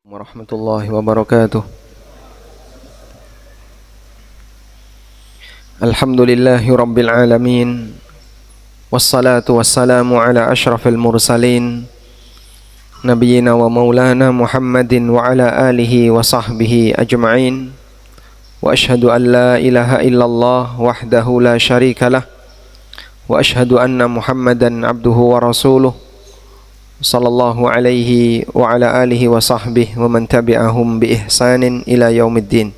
Warahmatullahi wabarakatuh. Alhamdulillahi rabbil alamin. Wassalatu wassalamu ala ashrafil mursalin Nabiyyina wa maulana Muhammadin wa ala alihi wa sahbihi ajma'in. Wa ashhadu an la ilaha illallah wahdahu la syarika lah. Wa ashhadu anna Muhammadan abduhu wa rasuluh sallallahu alaihi wa ala alihi wa sahbihi wa man tabi'ahum bi ihsanin ila yaumiddin.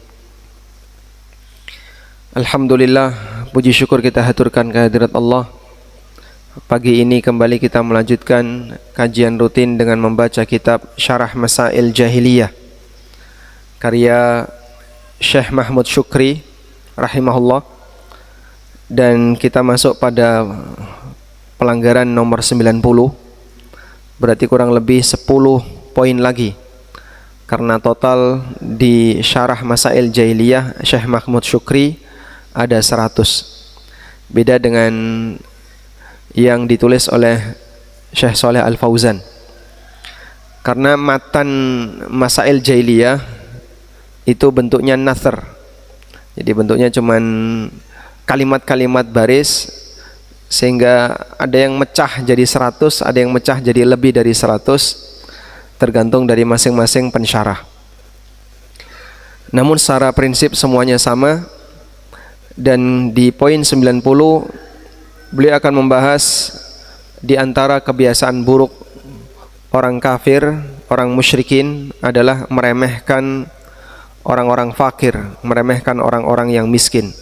Alhamdulillah, puji syukur kita haturkan kehadirat Allah. Pagi ini kembali kita melanjutkan kajian rutin dengan membaca kitab Syarah Masail Jahiliyah karya Syekh Mahmud Syukri rahimahullah, dan kita masuk pada pelanggaran nomor 90. Berarti kurang lebih 10 poin lagi, karena total di Syarah Masail Jahiliyah Syekh Mahmud Syukri ada 100. Beda dengan yang ditulis oleh Syekh Shalih Al Fauzan. Karena matan Masail Jahiliyah itu bentuknya nathar. Jadi bentuknya cuman kalimat-kalimat baris, sehingga ada yang mecah jadi 100, ada yang mecah jadi lebih dari 100, tergantung dari masing-masing pensyarah. Namun secara prinsip semuanya sama, dan di poin 90 beliau akan membahas di antara kebiasaan buruk orang kafir, orang musyrikin adalah meremehkan orang-orang fakir, meremehkan orang-orang yang miskin.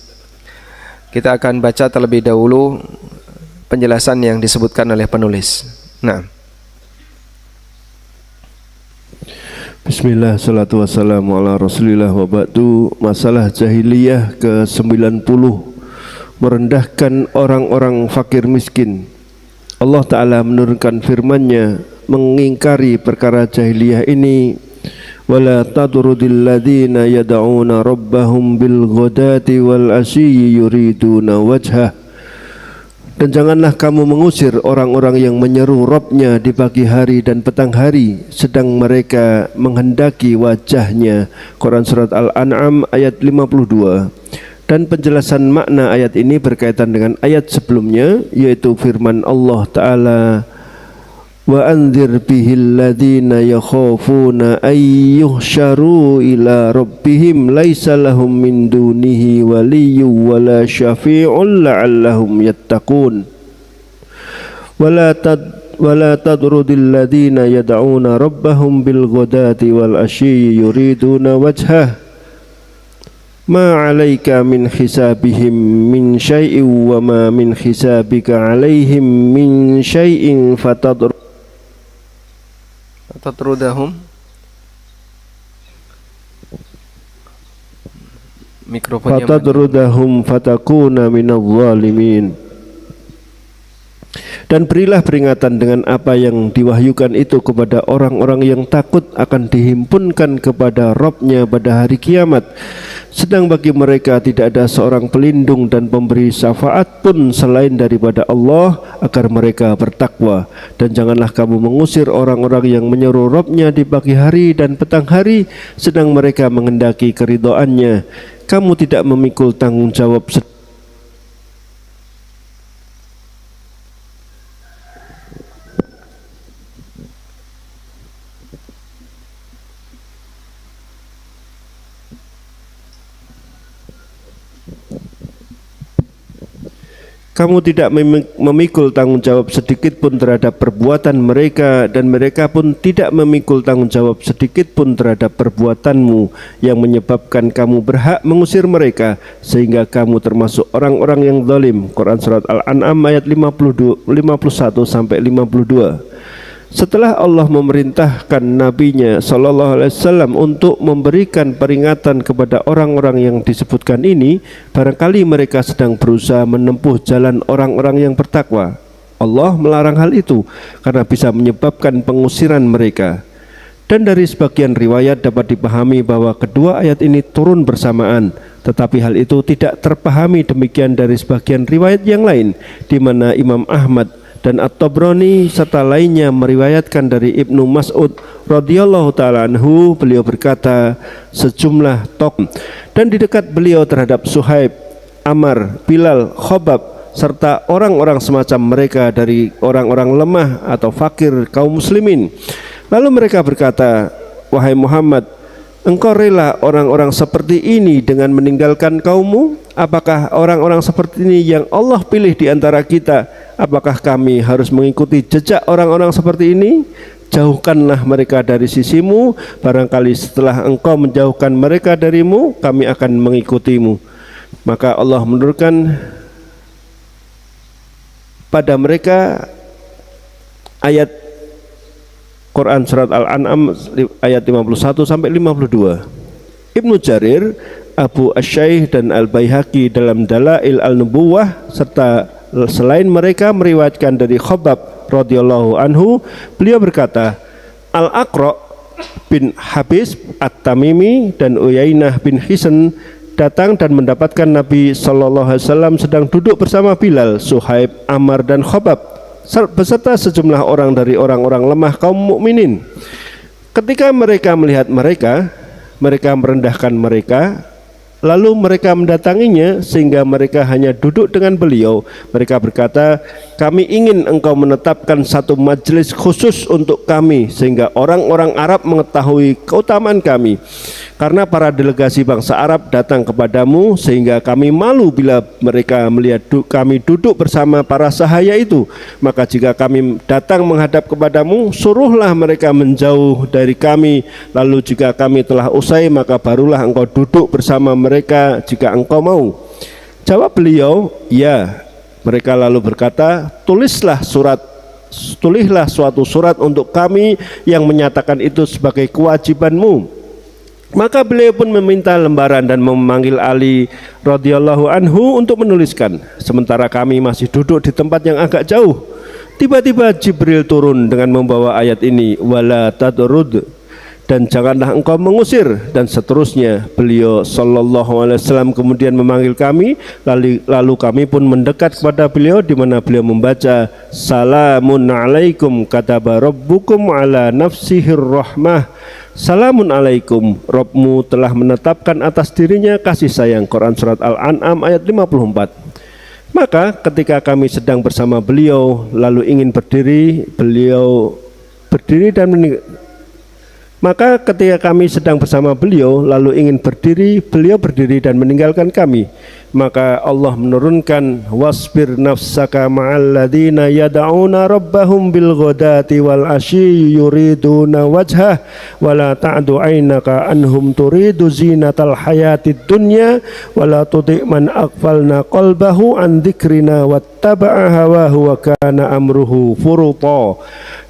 Kita akan baca terlebih dahulu penjelasan yang disebutkan oleh penulis. Nah, Bismillah, salatu wassalamu ala rasulillah wa ba'du. Masalah jahiliyah ke-90, merendahkan orang-orang fakir miskin. Allah Ta'ala menurunkan firman-Nya mengingkari perkara jahiliyah ini. Wala tadrudil ladzina yad'una rabbahum bil ghadati wal asyi yuriduna wajhah. Dan janganlah kamu mengusir orang-orang yang menyeru Rabb-nya di pagi hari dan petang hari, sedang mereka menghendaki wajahnya. Quran Surat Al-An'am ayat 52. Dan penjelasan makna ayat ini berkaitan dengan ayat sebelumnya, yaitu firman Allah Ta'ala, wa anzir bihil ladzina yakhafuna ay yuhsyaru ila rabbihim laisa lahum min dunihi waliyyun wala syafi'un la'allahum yattaqun. Wala tadrudil ladzina yad'una rabbahum bil ghadati wal ashyi yuriduna wajhah ma 'alaika min hisabihim min syai'in wa ma min hisabika 'alaihim min syai'in tatrudahum. Mikrofonnya fatadrudahum fatakuna minadh dhalimin. Dan berilah peringatan dengan apa yang diwahyukan itu kepada orang-orang yang takut akan dihimpunkan kepada Rabb-nya pada hari kiamat, sedang bagi mereka tidak ada seorang pelindung dan pemberi syafaat pun selain daripada Allah, agar mereka bertakwa. Dan janganlah kamu mengusir orang-orang yang menyeru Rabb-nya di pagi hari dan petang hari, sedang mereka menghendaki keridhaannya. Kamu tidak memikul tanggung jawab Kamu tidak memikul tanggung jawab sedikit pun terhadap perbuatan mereka, dan mereka pun tidak memikul tanggung jawab sedikit pun terhadap perbuatanmu yang menyebabkan kamu berhak mengusir mereka, sehingga kamu termasuk orang-orang yang zalim. Quran Surat Al-An'am ayat 51 sampai 52. Setelah Allah memerintahkan Nabi-Nya SAW untuk memberikan peringatan kepada orang-orang yang disebutkan ini, barangkali mereka sedang berusaha menempuh jalan orang-orang yang bertakwa. Allah melarang hal itu karena bisa menyebabkan pengusiran mereka. Dan dari sebagian riwayat dapat dipahami bahwa kedua ayat ini turun bersamaan, tetapi hal itu tidak terpahami demikian dari sebagian riwayat yang lain, di mana Imam Ahmad dan At-Tabrani serta lainnya meriwayatkan dari Ibnu Mas'ud radhiyallahu taala anhu, beliau berkata, sejumlah tokoh dan di dekat beliau terhadap Suhaib, Ammar, Bilal, Khobab serta orang-orang semacam mereka dari orang-orang lemah atau fakir kaum muslimin. Lalu mereka berkata, wahai Muhammad, engkau rela orang-orang seperti ini dengan meninggalkan kaummu? Apakah orang-orang seperti ini yang Allah pilih di antara kita? Apakah kami harus mengikuti jejak orang-orang seperti ini? Jauhkanlah mereka dari sisimu, barangkali setelah engkau menjauhkan mereka darimu, kami akan mengikutimu. Maka Allah menurunkan pada mereka ayat Quran surat Al-An'am ayat 51 sampai 52. Ibnu Jarir, Abu Asy-Syaikh dan Al-Baihaqi dalam Dalail Al-Nubuwah serta selain mereka meriwayatkan dari Khobab radhiyallahu anhu, beliau berkata, Al-Aqra bin Habis At-Tamimi dan Uyainah bin Hisn datang dan mendapatkan Nabi sallallahu alaihi wasallam sedang duduk bersama Bilal, Suhaib, Ammar dan Khobab beserta sejumlah orang dari orang-orang lemah kaum mukminin. Ketika mereka melihat mereka merendahkan mereka, lalu mereka mendatanginya sehingga mereka hanya duduk dengan beliau. Mereka berkata, kami ingin engkau menetapkan satu majelis khusus untuk kami sehingga orang-orang Arab mengetahui keutamaan kami, karena para delegasi bangsa Arab datang kepadamu sehingga kami malu bila mereka melihat kami duduk bersama para sahaya itu. Maka jika kami datang menghadap kepadamu, suruhlah mereka menjauh dari kami. Lalu jika kami telah usai, maka barulah engkau duduk bersama mereka jika engkau mau. Jawab beliau, ya. Mereka lalu berkata, tulislah suatu surat untuk kami yang menyatakan itu sebagai kewajibanmu. Maka beliau pun meminta lembaran dan memanggil Ali radhiyallahu anhu untuk menuliskan. Sementara kami masih duduk di tempat yang agak jauh, tiba-tiba Jibril turun dengan membawa ayat ini, wala tadrud, dan janganlah engkau mengusir, dan seterusnya. Beliau sallallahu alaihi wasallam kemudian memanggil kami, lalu kami pun mendekat kepada beliau, di mana beliau membaca, salamun alaikum kataba rabbukum ala nafsihir rahmah, salamun alaikum, Rabbmu telah menetapkan atas dirinya kasih sayang. Quran surat Al-An'am ayat 54. Maka ketika kami sedang bersama beliau lalu ingin berdiri, beliau berdiri dan Maka ketika kami sedang bersama beliau lalu ingin berdiri, beliau berdiri dan meninggalkan kami. Maka Allah menurunkan, wasbir nafsaka ma'al ladina yada'una rabbahum bil ghadati wal asyi yuriduna wajhah wala ta'du aynaka anhum turidu zinatal hayatid dunya wala tuti' man aghfalna qalbahu an dzikrina wattaba'a hawahu wa kana amruhu furuta.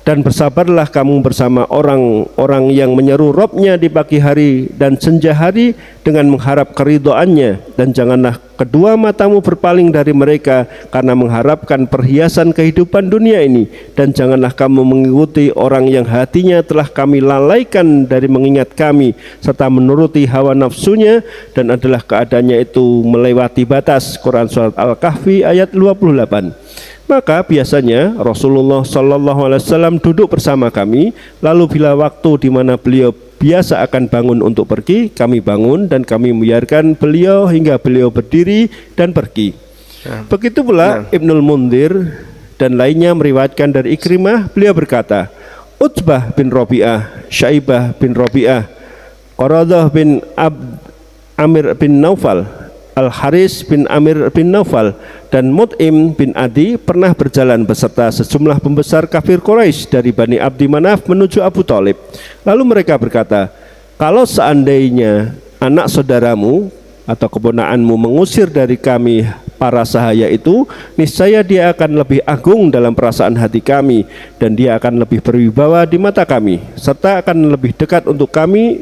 Dan bersabarlah kamu bersama orang-orang yang menyeru Rabbnya di pagi hari dan senja hari dengan mengharap keridhaannya, dan janganlah kedua matamu berpaling dari mereka karena mengharapkan perhiasan kehidupan dunia ini, dan janganlah kamu mengikuti orang yang hatinya telah kami lalaikan dari mengingat kami serta menuruti hawa nafsunya, dan adalah keadaannya itu melewati batas. Quran surat Al-Kahfi ayat 28. Maka biasanya Rasulullah sallallahu alaihi wasallam duduk bersama kami, lalu bila waktu di mana beliau biasa akan bangun untuk pergi, kami bangun dan kami membiarkan beliau hingga beliau berdiri dan pergi. Begitu pula Ibnul Munzir dan lainnya meriwayatkan dari Ikrimah, beliau berkata, Utbah bin Rabi'ah, Syaibah bin Rabi'ah, Qaradah bin Amir bin Naufal, Al-Haris bin Amir bin Naufal, dan Mut'im bin Adi pernah berjalan beserta sejumlah pembesar kafir Quraisy dari Bani Abdi Manaf menuju Abu Thalib. Lalu mereka berkata, kalau seandainya anak saudaramu atau keponakanmu mengusir dari kami para sahaya itu, niscaya dia akan lebih agung dalam perasaan hati kami, dan dia akan lebih berwibawa di mata kami, serta akan lebih dekat untuk kami,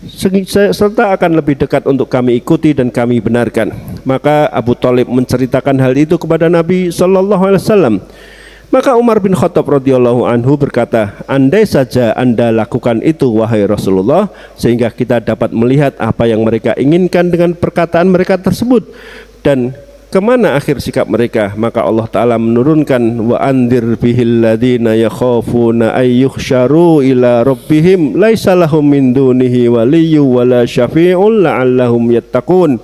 serta akan lebih dekat untuk kami ikuti dan kami benarkan. Maka Abu Thalib menceritakan hal itu kepada Nabi sallallahu alaihi wasallam. Maka Umar bin Khattab radhiyallahu anhu berkata, andai saja Anda lakukan itu wahai Rasulullah, sehingga kita dapat melihat apa yang mereka inginkan dengan perkataan mereka tersebut, dan kemana akhir sikap mereka? Maka Allah Ta'ala menurunkan wa andir bihil ladina yakhafuna ayyuhsyaru ila rabbihim laisa lahum min dunihi waliyyu wala syafi'un la'allahum yattaqun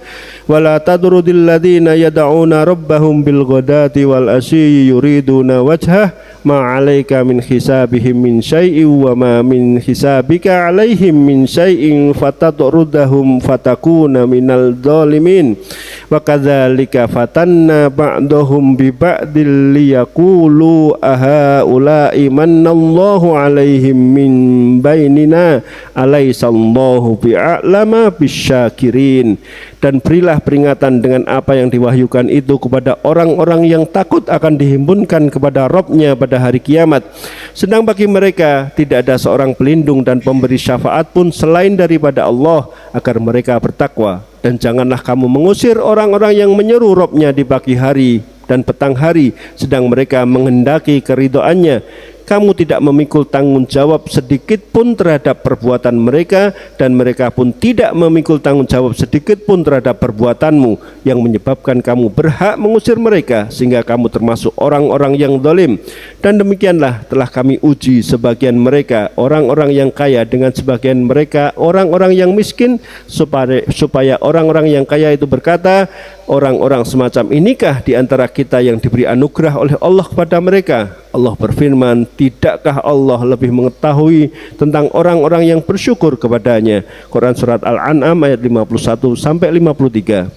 wala tadrudil ladina yad'una rabbahum bil ghadati wal asyi yuriduna wajhah ma 'alaika min hisabihim min syai'in wa ma min hisabika 'alaihim min syai'in fatadrudahum fatakuna minal dhalimin wa kadzalika fatanna ba'dahum bi ba'dil liyaqulu ahaula'i manallahu 'alaihim min bainina alaisallahu bi'a'lama bisyakirin. Dan berilah peringatan dengan apa yang diwahyukan itu kepada orang-orang yang takut akan dihimpunkan kepada Rabb-nya pada hari kiamat. Sedang bagi mereka tidak ada seorang pelindung dan pemberi syafaat pun selain daripada Allah, agar mereka bertakwa. Dan janganlah kamu mengusir orang-orang yang menyeru Rabb-nya di pagi hari dan petang hari, sedang mereka menghendaki keridhaannya. Kamu tidak memikul tanggung jawab sedikit pun terhadap perbuatan mereka, dan mereka pun tidak memikul tanggung jawab sedikit pun terhadap perbuatanmu, yang menyebabkan kamu berhak mengusir mereka sehingga kamu termasuk orang-orang yang zalim. Dan demikianlah telah kami uji sebagian mereka orang-orang yang kaya dengan sebagian mereka orang-orang yang miskin, supaya orang-orang yang kaya itu berkata, orang-orang semacam inikah di antara kita yang diberi anugerah oleh Allah kepada mereka? Allah berfirman, tidakkah Allah lebih mengetahui tentang orang-orang yang bersyukur kepadanya? Quran surat Al-An'am ayat 51 sampai 53.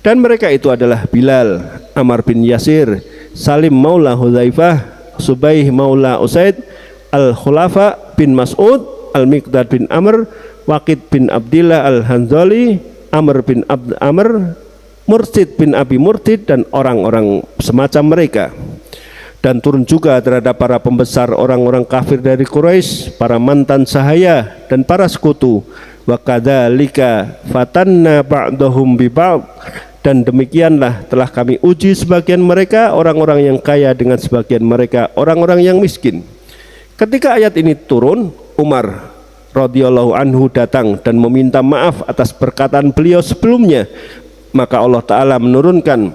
Dan mereka itu adalah Bilal, Ammar bin Yasir, Salim maula Hudzaifah, Subaih maula Usaid, Al-Khulafa bin Mas'ud, Al-Miqdad bin Amr, Waqid bin Abdillah Al-Hanzali, Amr bin Abd Amr, Mursid bin Abi Murtid, dan orang-orang semacam mereka. Dan turun juga terhadap para pembesar orang-orang kafir dari Quraisy, para mantan sahaya dan para sekutu. Wa kadzalika fatanna ba'dahum bi ba'd, dan demikianlah telah kami uji sebagian mereka orang-orang yang kaya dengan sebagian mereka orang-orang yang miskin. Ketika ayat ini turun, Umar radhiyallahu anhu datang dan meminta maaf atas perkataan beliau sebelumnya. Maka Allah Ta'ala menurunkan,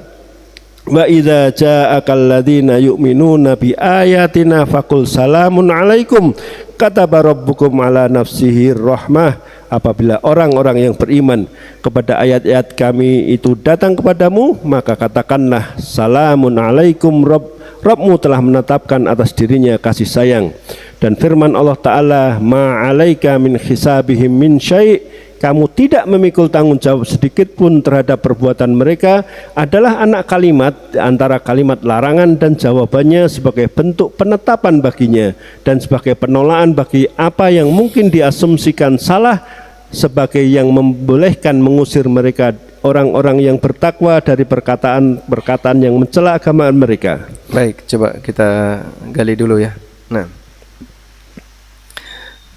wa idza ja'akal ladzina yu'minuna bi ayatina faqul salamun alaikum kataba rabbukum ala nafsihi rahmah. Apabila orang-orang yang beriman kepada ayat-ayat kami itu datang kepadamu, maka katakanlah salamun alaikum, Rabbmu telah menetapkan atas dirinya kasih sayang. Dan firman Allah Ta'ala, ma 'alaika min hisabihim min syai', kamu tidak memikul tanggung jawab sedikit pun terhadap perbuatan mereka, adalah anak kalimat antara kalimat larangan dan jawabannya sebagai bentuk penetapan baginya dan sebagai penolakan bagi apa yang mungkin diasumsikan salah, sebagai yang membolehkan mengusir mereka orang-orang yang bertakwa dari perkataan yang mencela agama mereka. Baik, coba kita gali dulu ya. Nah,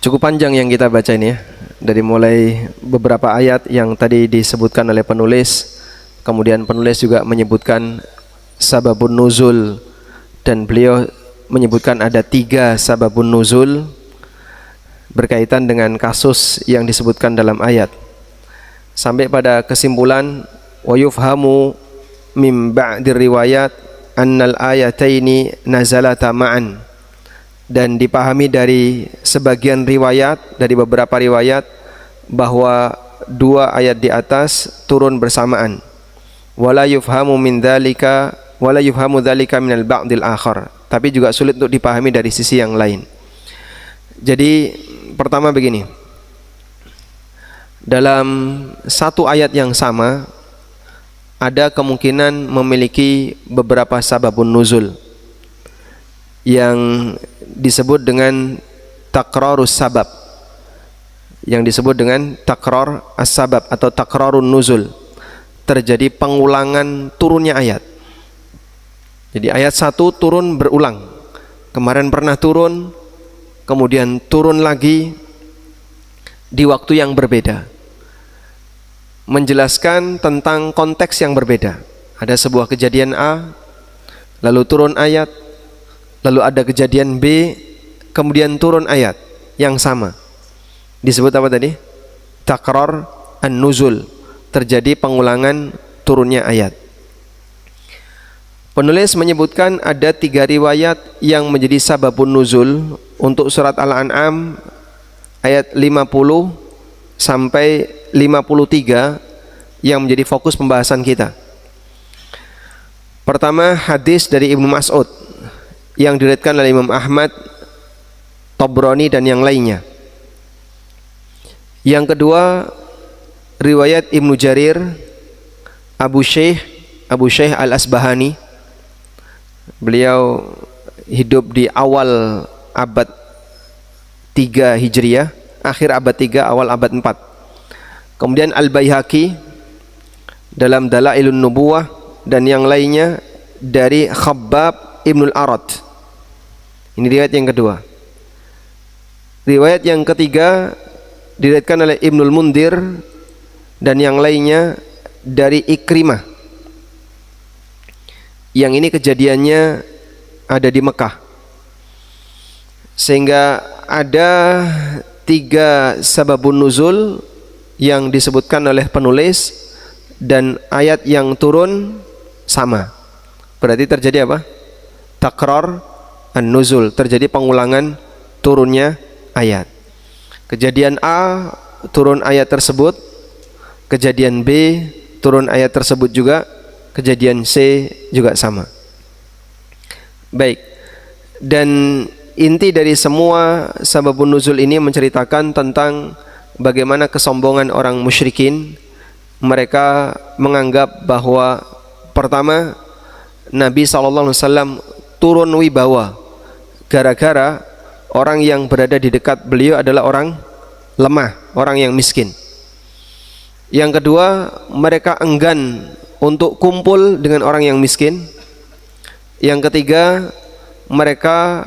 cukup panjang yang kita baca ini ya, dari mulai beberapa ayat yang tadi disebutkan oleh penulis, kemudian penulis juga menyebutkan sababun nuzul, dan beliau menyebutkan ada 3 sababun nuzul berkaitan dengan kasus yang disebutkan dalam ayat, sampai pada kesimpulan wa yufhamu mim ba'dir riwayat annal ayataini nazalata ma'an, dan dipahami dari sebagian riwayat, dari beberapa riwayat, bahwa 2 ayat di atas turun bersamaan. Wala yufhamu min dzalika wala yufhamu dzalika minal ba'dil akhar, tapi juga sulit untuk dipahami dari sisi yang lain. Jadi pertama begini, dalam satu ayat yang sama ada kemungkinan memiliki beberapa sababun nuzul yang disebut dengan takrarus sabab, yang disebut dengan takrar as-sabab atau takrarun nuzul. Terjadi pengulangan turunnya ayat. Jadi ayat 1 turun berulang, kemarin pernah turun, kemudian turun lagi di waktu yang berbeda, menjelaskan tentang konteks yang berbeda. Ada sebuah kejadian A, lalu turun ayat, lalu ada kejadian B, kemudian turun ayat yang sama. Disebut apa tadi? Takrar an-nuzul, terjadi pengulangan turunnya ayat. Penulis menyebutkan ada 3 riwayat yang menjadi sababun nuzul untuk surat Al-An'am ayat 50 sampai 53 yang menjadi fokus pembahasan kita. Pertama, hadis dari Ibnu Mas'ud yang diriwayatkan oleh Imam Ahmad, Tabrani dan yang lainnya. Yang kedua, riwayat Ibnu Jarir, Abu Shaykh Al-Asbahani. Beliau hidup di awal abad 3 Hijriah, akhir abad 3, awal abad 4. Kemudian Al-Baihaqi dalam Dalailun Nubuwah dan yang lainnya dari Khabbab Ibnul Arad. Ini riwayat yang kedua. Riwayat yang ketiga diriwayatkan oleh Ibnul Mundir dan yang lainnya dari Ikrimah. Yang ini kejadiannya ada di Mekah. Sehingga ada 3 sababun nuzul yang disebutkan oleh penulis dan ayat yang turun sama. Berarti terjadi apa? Takrar an-nuzul, terjadi pengulangan turunnya ayat. Kejadian A turun ayat tersebut, kejadian B turun ayat tersebut juga, kejadian C juga sama. Baik. Dan inti dari semua sababun nuzul ini menceritakan tentang bagaimana kesombongan orang musyrikin. Mereka menganggap bahwa pertama, Nabi SAW turun wibawa gara-gara orang yang berada di dekat beliau adalah orang lemah, orang yang miskin. Yang kedua, mereka enggan untuk kumpul dengan orang yang miskin. Yang ketiga, mereka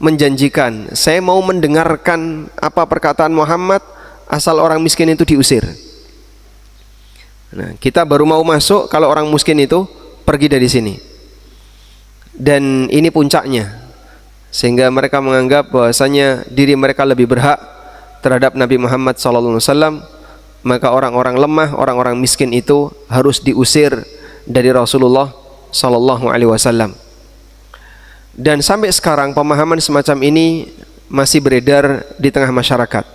menjanjikan, saya mau mendengarkan apa perkataan Muhammad asal orang miskin itu diusir. Nah, kita baru mau masuk kalau orang miskin itu pergi dari sini. Dan ini puncaknya, sehingga mereka menganggap bahwasanya diri mereka lebih berhak terhadap Nabi Muhammad SAW. Maka orang-orang lemah, orang-orang miskin itu harus diusir dari Rasulullah SAW. Dan sampai sekarang pemahaman semacam ini masih beredar di tengah masyarakat.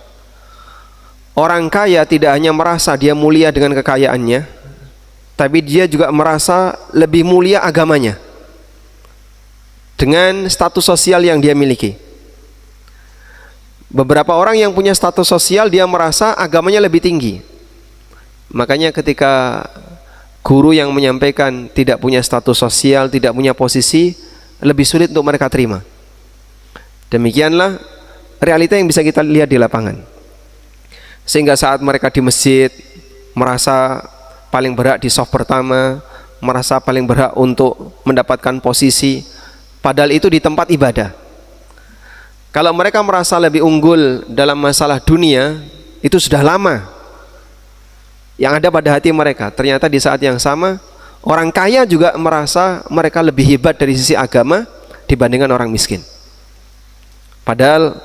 Orang kaya tidak hanya merasa dia mulia dengan kekayaannya, tapi dia juga merasa lebih mulia agamanya dengan status sosial yang dia miliki. Beberapa orang yang punya status sosial, dia merasa agamanya lebih tinggi. Makanya ketika guru yang menyampaikan tidak punya status sosial, tidak punya posisi, lebih sulit untuk mereka terima. Demikianlah realita yang bisa kita lihat di lapangan. Sehingga saat mereka di masjid merasa paling berhak di saf pertama, merasa paling berhak untuk mendapatkan posisi, padahal itu di tempat ibadah. Kalau mereka merasa lebih unggul dalam masalah dunia, itu sudah lama yang ada pada hati mereka. Ternyata di saat yang sama, orang kaya juga merasa mereka lebih hebat dari sisi agama dibandingkan orang miskin. Padahal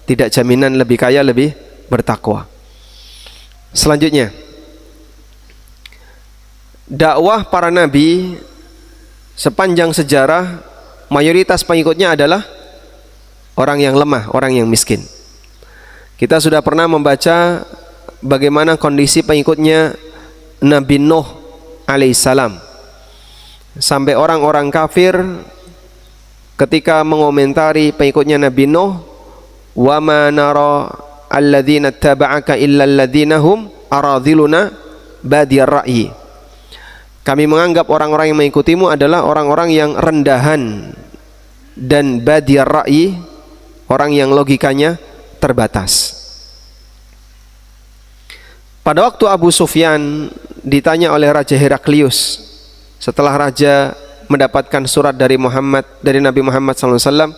tidak jaminan lebih kaya lebih bertakwa. Selanjutnya, dakwah para nabi sepanjang sejarah, mayoritas pengikutnya adalah orang yang lemah, orang yang miskin. Kita sudah pernah membaca bagaimana kondisi pengikutnya Nabi Nuh alaihissalam. Sampai orang-orang kafir ketika mengomentari pengikutnya Nabi Nuh, wa ma nara alladzina taba'aka illa alladzina hum aradhiluna badiyar ra'yi. Kami menganggap orang-orang yang mengikutimu adalah orang-orang yang rendahan dan badiyar ra'yi, orang yang logikanya terbatas. Pada waktu Abu Sufyan ditanya oleh Raja Heraklius, setelah raja mendapatkan surat dari Nabi Muhammad SAW,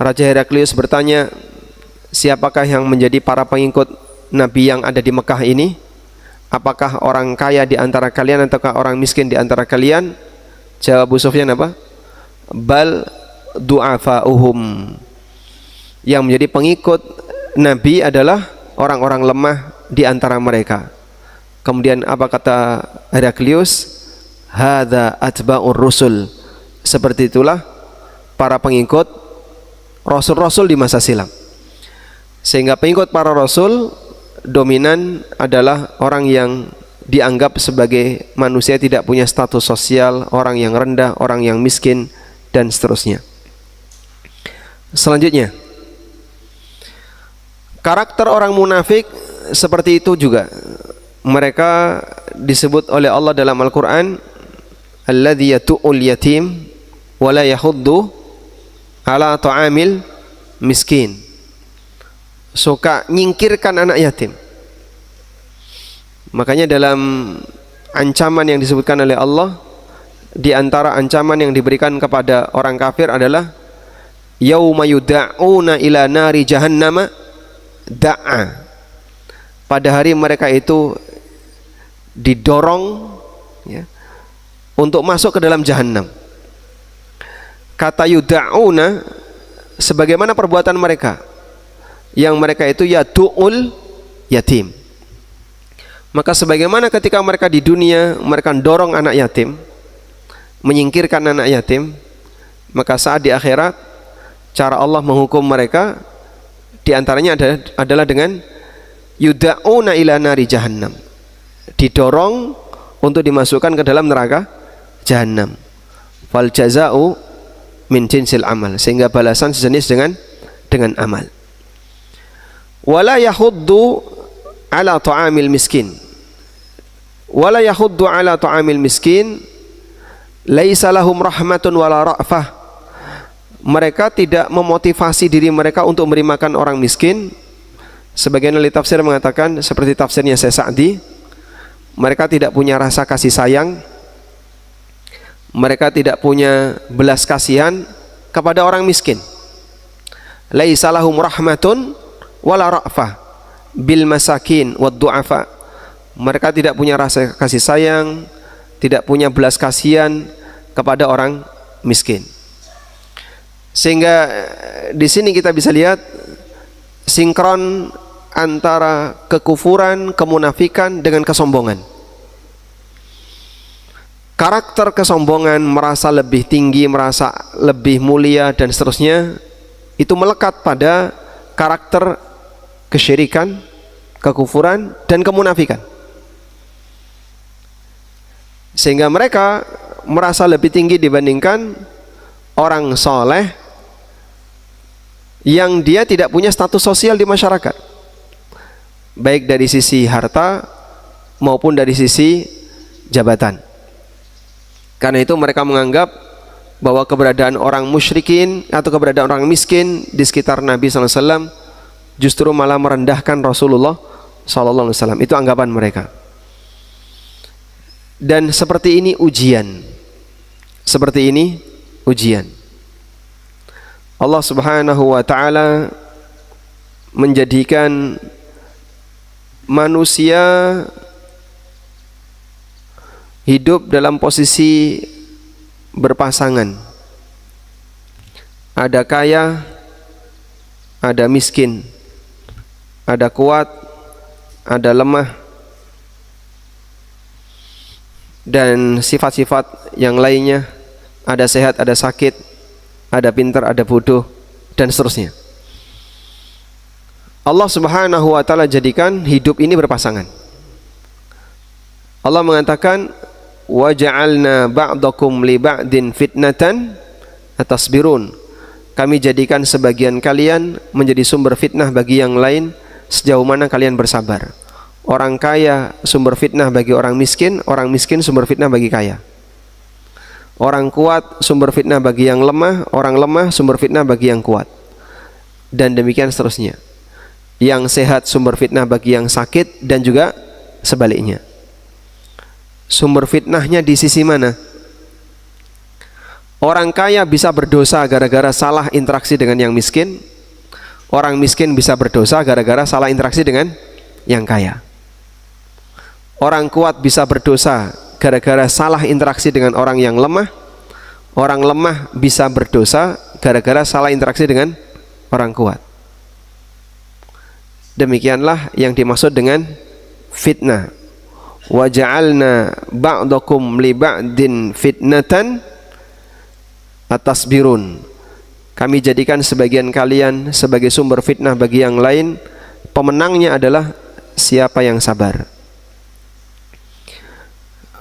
Raja Heraklius bertanya, siapakah yang menjadi para pengikut Nabi yang ada di Mekah ini? Apakah orang kaya di antara kalian ataukah orang miskin di antara kalian? Jawab Abu Sufyan apa? Bal du'afa'uhum. Yang menjadi pengikut Nabi adalah orang-orang lemah di antara mereka. Kemudian apa kata Heraklius? hadza atba'ur rusul. Seperti itulah para pengikut rasul-rasul di masa silam. Sehingga pengikut para rasul dominan adalah orang yang dianggap sebagai manusia tidak punya status sosial, orang yang rendah, orang yang miskin, dan seterusnya. Selanjutnya, karakter orang munafik seperti itu juga. Mereka disebut oleh Allah dalam Al-Quran, alladzi yatu'ul yatim wa la yahuddu ala ta'amil miskin. Suka nyingkirkan anak yatim. Makanya dalam ancaman yang disebutkan oleh Allah, di antara ancaman yang diberikan kepada orang kafir adalah yauma yud'auna ila nari jahannama da'a. Pada hari mereka itu didorong ya, untuk masuk ke dalam jahannam. Kata yud'auna sebagaimana perbuatan mereka, yang mereka itu yadu'ul yatim. Maka sebagaimana ketika mereka di dunia mereka dorong anak yatim, menyingkirkan anak yatim, maka saat di akhirat cara Allah menghukum mereka diantaranya adalah dengan yud'auna ila nari jahannam, didorong untuk dimasukkan ke dalam neraka jahannam. Fal jaza'u min jinsil amal, sehingga balasan sejenis dengan amal. Wala yahuddu ala ta'amil miskin. Wala yahuddu ala ta'amil miskin laisa lahum rahmatun wala ra'fah. Mereka tidak memotivasi diri mereka untuk memberi makan orang miskin. Sebagian ahli tafsir mengatakan seperti tafsirnya Syekh Sa'di, mereka tidak punya rasa kasih sayang, mereka tidak punya belas kasihan kepada orang miskin. Laisa lahum rahmatun wala ra'fah bil masakin wad du'afa. Mereka tidak punya rasa kasih sayang, tidak punya belas kasihan kepada orang miskin. Sehingga di sini kita bisa lihat sinkron antara kekufuran, kemunafikan dengan kesombongan. Karakter kesombongan, merasa lebih tinggi, merasa lebih mulia dan seterusnya, itu melekat pada karakter kesyirikan, kekufuran, dan kemunafikan. Sehingga mereka merasa lebih tinggi dibandingkan orang soleh yang dia tidak punya status sosial di masyarakat, baik dari sisi harta maupun dari sisi jabatan. Karena itu mereka menganggap bahwa keberadaan orang musyrikin atau keberadaan orang miskin di sekitar Nabi SAW justru malah merendahkan Rasulullah SAW. Itu anggapan mereka. Dan seperti ini ujian. Seperti ini ujian. Allah Subhanahu wa taala menjadikan manusia hidup dalam posisi berpasangan. Ada kaya, ada miskin. Ada kuat, ada lemah, dan sifat-sifat yang lainnya. Ada sehat, ada sakit, ada pintar, ada bodoh, dan seterusnya. Allah Subhanahu wa taala jadikan hidup ini berpasangan. Allah mengatakan, wa ja'alna ba'dakum li ba'din fitnatan atasbirun. Kami jadikan sebagian kalian menjadi sumber fitnah bagi yang lain sejauh mana kalian bersabar. Orang kaya sumber fitnah bagi orang miskin sumber fitnah bagi kaya. Orang kuat sumber fitnah bagi yang lemah, orang lemah sumber fitnah bagi yang kuat. Dan demikian seterusnya. Yang sehat sumber fitnah bagi yang sakit dan juga sebaliknya. Sumber fitnahnya di sisi mana? Orang kaya bisa berdosa gara-gara salah interaksi dengan yang miskin. Orang miskin bisa berdosa gara-gara salah interaksi dengan yang kaya. Orang kuat bisa berdosa gara-gara salah interaksi dengan orang yang lemah. Orang lemah bisa berdosa gara-gara salah interaksi dengan orang kuat. Demikianlah yang dimaksud dengan fitnah. wa ja'alna ba'dakum li ba'din fitnatan atasbirun. Kami jadikan sebagian kalian sebagai sumber fitnah bagi yang lain, pemenangnya adalah siapa yang sabar.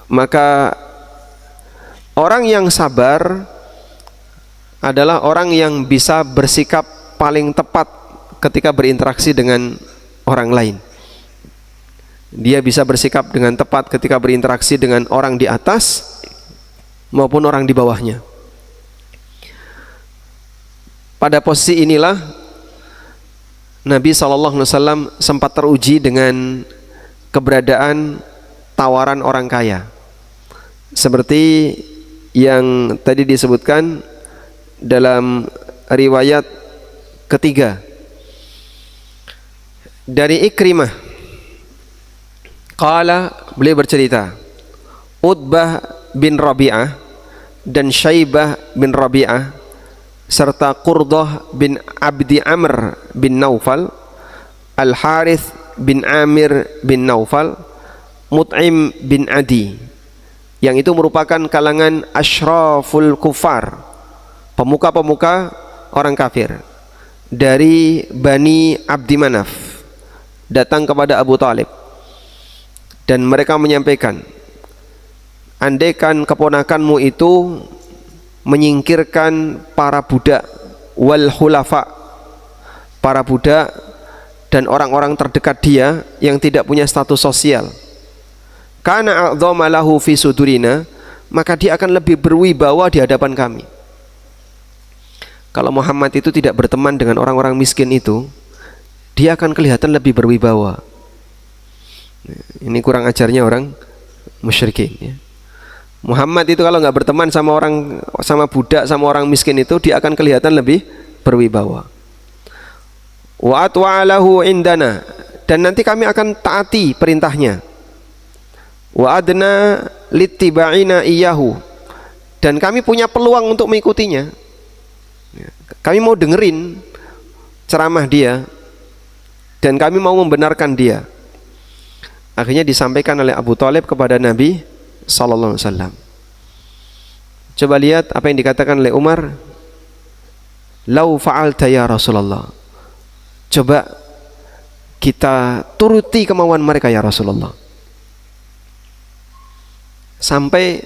Maka orang yang sabar adalah orang yang bisa bersikap paling tepat ketika berinteraksi dengan orang lain. Dia bisa bersikap dengan tepat ketika berinteraksi dengan orang di atas maupun orang di bawahnya. Pada posisi inilah Nabi SAW sempat teruji dengan keberadaan tawaran orang kaya, seperti yang tadi disebutkan dalam riwayat ketiga dari Ikrimah. Qala, beliau bercerita, Utbah bin Rabi'ah dan Syaibah bin Rabi'ah serta Qurdah bin Abdi Amr bin Naufal, Al-Harith bin Amir bin Naufal, Mut'im bin Adi, yang itu merupakan kalangan asyraful kufar, pemuka-pemuka orang kafir dari Bani Abdi Manaf, datang kepada Abu Talib dan mereka menyampaikan, andaikan keponakanmu itu menyingkirkan para budak wal khulafa, para budak dan orang-orang terdekat dia yang tidak punya status sosial, kana a'dhama lahu fi sudurina, maka dia akan lebih berwibawa di hadapan kami. Kalau Muhammad itu tidak berteman dengan orang-orang miskin itu, dia akan kelihatan lebih berwibawa. Ini kurang ajarnya orang musyrikin ya. Muhammad itu kalau nggak berteman sama orang, sama budak, sama orang miskin itu, dia akan kelihatan lebih berwibawa. Wa atwa'alahu indana, dan nanti kami akan taati perintahnya. Wa adna littiba'ina iyahu, dan kami punya peluang untuk mengikutinya. Kami mau dengerin ceramah dia dan kami mau membenarkan dia. Akhirnya disampaikan oleh Abu Talib kepada Nabi sallallahu alaihi wasallam. Coba lihat apa yang dikatakan oleh Umar. Lau fa'alta ya Rasulullah, coba kita turuti kemauan mereka ya Rasulullah. Sampai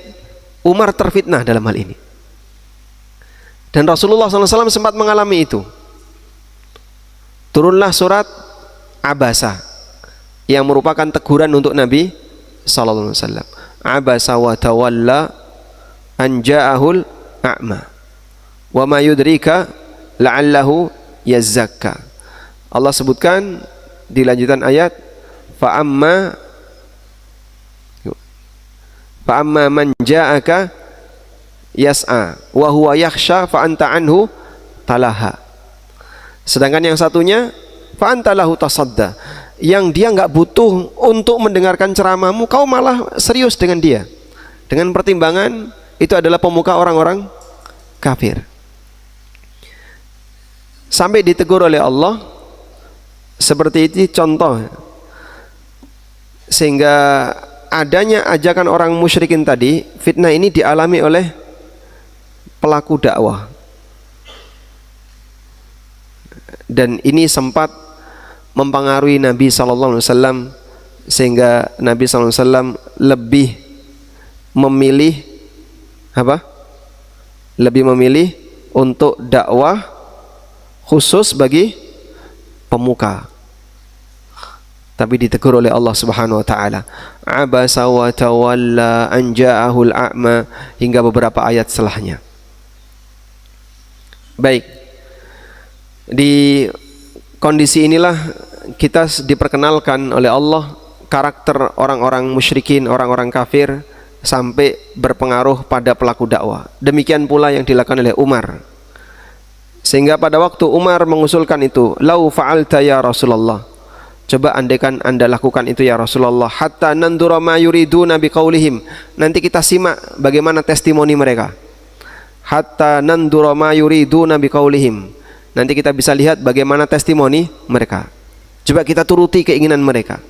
Umar terfitnah dalam hal ini. Dan Rasulullah SAW sempat mengalami itu. Turunlah surat Abasa yang merupakan teguran untuk Nabi SAW. Abasa wa tawalla an ja'ahul a'ma wa ma yudrika la'allahu yazzakka. Allah sebutkan di lanjutan ayat, fa amma man ja'aka yas'a wa huwa yakhsha fa anta anhu talaha. Sedangkan yang satunya fa anta lahu tasadda, yang dia nggak butuh untuk mendengarkan ceramahmu, kau malah serius dengan dia, dengan pertimbangan itu adalah pemuka orang-orang kafir. Sampai ditegur oleh Allah seperti itu contoh, sehingga adanya ajakan orang musyrikin tadi, fitnah ini dialami oleh pelaku dakwah, dan ini sempat mempengaruhi Nabi SAW, sehingga Nabi SAW lebih memilih apa? Lebih memilih untuk dakwah khusus bagi pemuka. Tapi ditegur oleh Allah Subhanahu wa taala. Abasa wa tawalla an ja'ahul a'ma, hingga beberapa ayat setelahnya. Baik. Di kondisi inilah kita diperkenalkan oleh Allah karakter orang-orang musyrikin, orang-orang kafir, sampai berpengaruh pada pelaku dakwah. Demikian pula yang dilakukan oleh Umar. Sehingga pada waktu Umar mengusulkan itu, lau fa'alta ya Rasulullah, coba andaikan anda lakukan itu ya Rasulullah, hatta nandura ma yuriduna biqaulihim, nanti kita simak bagaimana testimoni mereka. Hatta nandura ma yuriduna biqaulihim, nanti kita bisa lihat bagaimana testimoni mereka. Coba kita turuti keinginan mereka.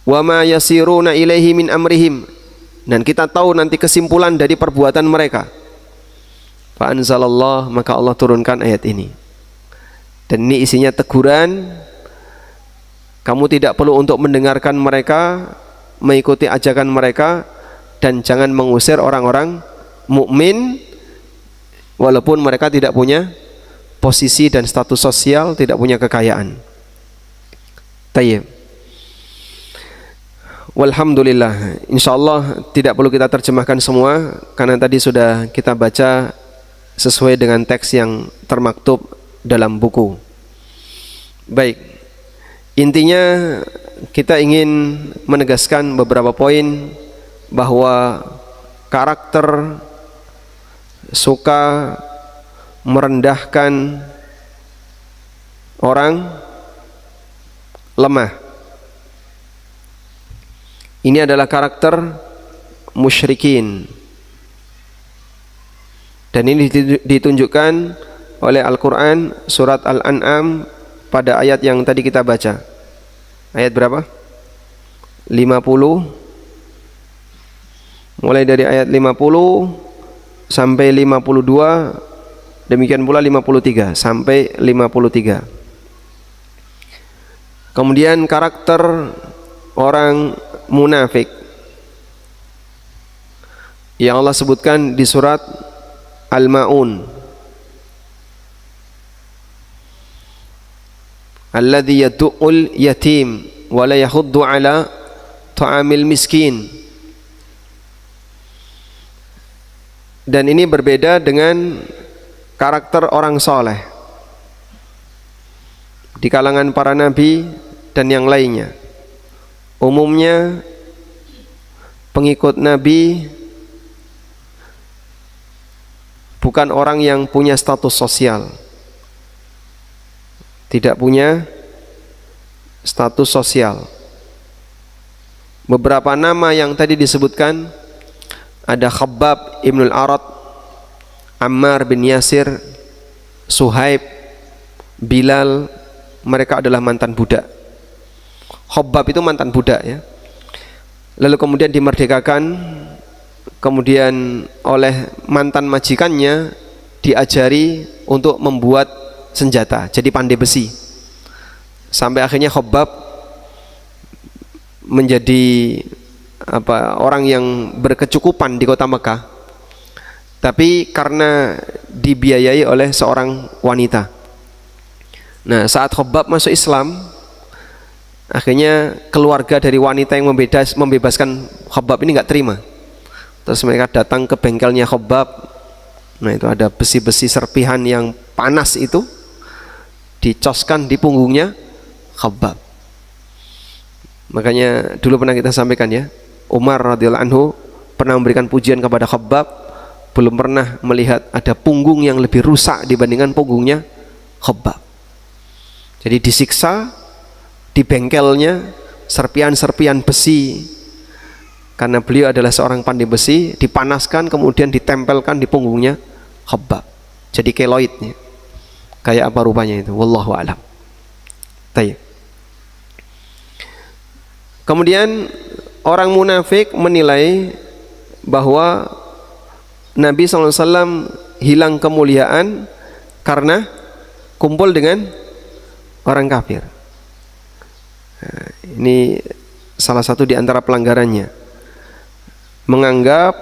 wa ma yasiruna ilaihi min amrihim, dan kita tahu nanti kesimpulan dari perbuatan mereka. Fa anzalallah, maka Allah turunkan ayat ini. Dan ini isinya teguran, kamu tidak perlu untuk mendengarkan mereka, mengikuti ajakan mereka, dan jangan mengusir orang-orang mukmin walaupun mereka tidak punya posisi dan status sosial, tidak punya kekayaan. Tayyib. Walhamdulillah, insyaallah tidak perlu kita terjemahkan semua karena tadi sudah kita baca sesuai dengan teks yang termaktub dalam buku. Baik, intinya kita ingin menegaskan beberapa poin bahwa karakter suka merendahkan orang lemah, ini adalah karakter musyrikin, dan ini ditunjukkan oleh Al-Quran surat Al-An'am pada ayat yang tadi kita baca. Ayat berapa? 50, mulai dari ayat 50 sampai 52, demikian pula 53 sampai 53. Kemudian karakter orang munafik yang Allah sebutkan di surat Al-Ma'un, alladzi yad'ul yatim wa la yahuddu ala ta'amil miskin. Dan ini berbeda dengan karakter orang soleh di kalangan para nabi dan yang lainnya. Umumnya pengikut nabi bukan orang yang punya status sosial, tidak punya status sosial. Beberapa nama yang tadi disebutkan, ada Khabbab ibnul Arat, Ammar bin Yasir, Suhaib, Bilal, mereka adalah mantan budak. Khabbab itu mantan budak ya, lalu kemudian dimerdekakan, kemudian oleh mantan majikannya diajari untuk membuat senjata, jadi pandai besi, sampai akhirnya Khabbab menjadi orang yang berkecukupan di kota Mekah, tapi karena dibiayai oleh seorang wanita. Nah, saat Khabbab masuk Islam, akhirnya keluarga dari wanita yang membebaskan Khabbab ini nggak terima. Terus mereka datang ke bengkelnya Khabbab. Nah, itu ada besi-besi serpihan yang panas itu dicoskan di punggungnya Khabbab. Makanya dulu pernah kita sampaikan ya, Umar radhiyallahu anhu pernah memberikan pujian kepada Khabbab, belum pernah melihat ada punggung yang lebih rusak dibandingkan punggungnya Khabbab. Jadi disiksa di bengkelnya, serpian-serpian besi, karena beliau adalah seorang pandai besi, dipanaskan kemudian ditempelkan di punggungnya Khabbab, jadi keloidnya. Kayak apa rupanya itu, wallahu a'lam. Tayyib. Kemudian orang munafik menilai bahwa Nabi SAW hilang kemuliaan karena kumpul dengan orang kafir. Nah, ini salah satu di antara pelanggarannya, menganggap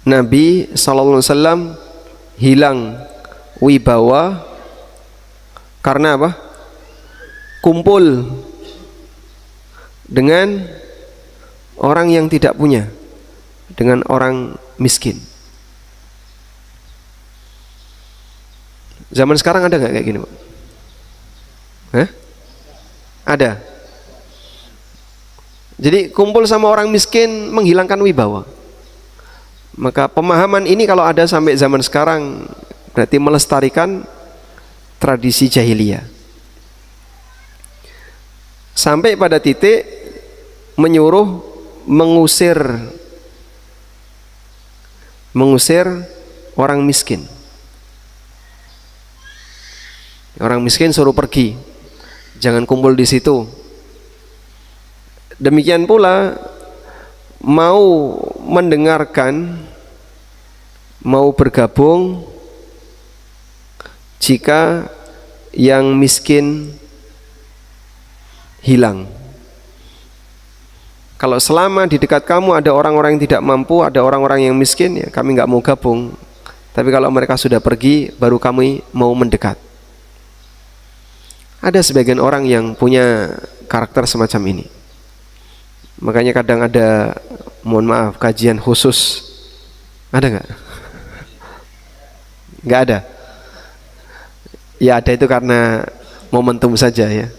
Nabi SAW hilang wibawa karena apa? Kumpul dengan orang yang tidak punya, dengan orang miskin. Zaman sekarang ada nggak kayak gini, Pak? Hah? Ada. Jadi kumpul sama orang miskin menghilangkan wibawa. Maka pemahaman ini kalau ada sampai zaman sekarang berarti melestarikan tradisi jahiliyah. Sampai pada titik menyuruh mengusir orang miskin. Orang miskin suruh pergi, jangan kumpul di situ, Demikian pula mau mendengarkan, mau bergabung jika yang miskin hilang. Kalau selama di dekat kamu ada orang-orang yang tidak mampu, ada orang-orang yang miskin, ya kami nggak mau gabung. Tapi kalau mereka sudah pergi, baru kami mau mendekat. Ada sebagian orang yang punya karakter semacam ini. Makanya kadang ada, mohon maaf, kajian khusus. Ada nggak? Nggak ada. Ya ada itu karena momentum saja ya.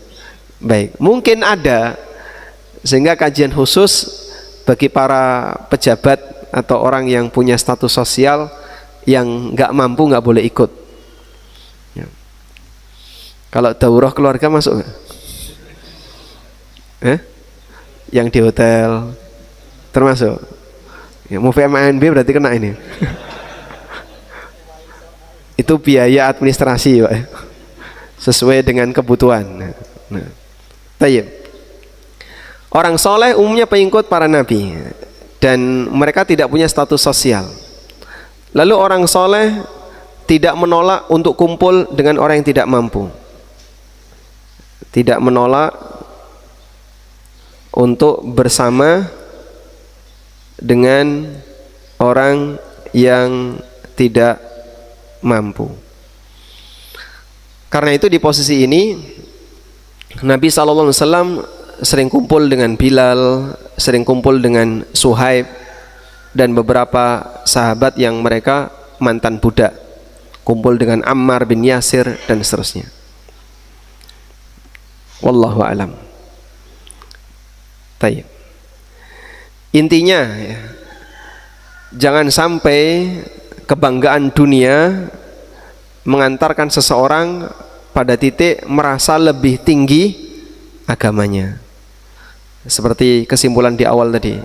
Baik, mungkin ada, sehingga kajian khusus bagi para pejabat atau orang yang punya status sosial yang nggak mampu nggak boleh ikut. Ya. Kalau daurah keluarga masuk nggak? Yang di hotel termasuk. Ya, mau VMANB berarti kena ini. Itu biaya administrasi, Pak. Sesuai dengan kebutuhan. Nah. Tayyib. Orang soleh umumnya pengikut para nabi dan mereka tidak punya status sosial. Lalu orang soleh tidak menolak untuk kumpul dengan orang yang tidak mampu. Tidak menolak untuk bersama dengan orang yang tidak mampu. Karena itu di posisi ini Nabi SAW sering kumpul dengan Bilal, sering kumpul dengan Suhaib dan beberapa sahabat yang mereka mantan budak, kumpul dengan Ammar bin Yasir dan seterusnya. Wallahu a'lam. Tayyib. Intinya ya, jangan sampai kebanggaan dunia mengantarkan seseorang pada titik merasa lebih tinggi agamanya. Seperti kesimpulan di awal tadi,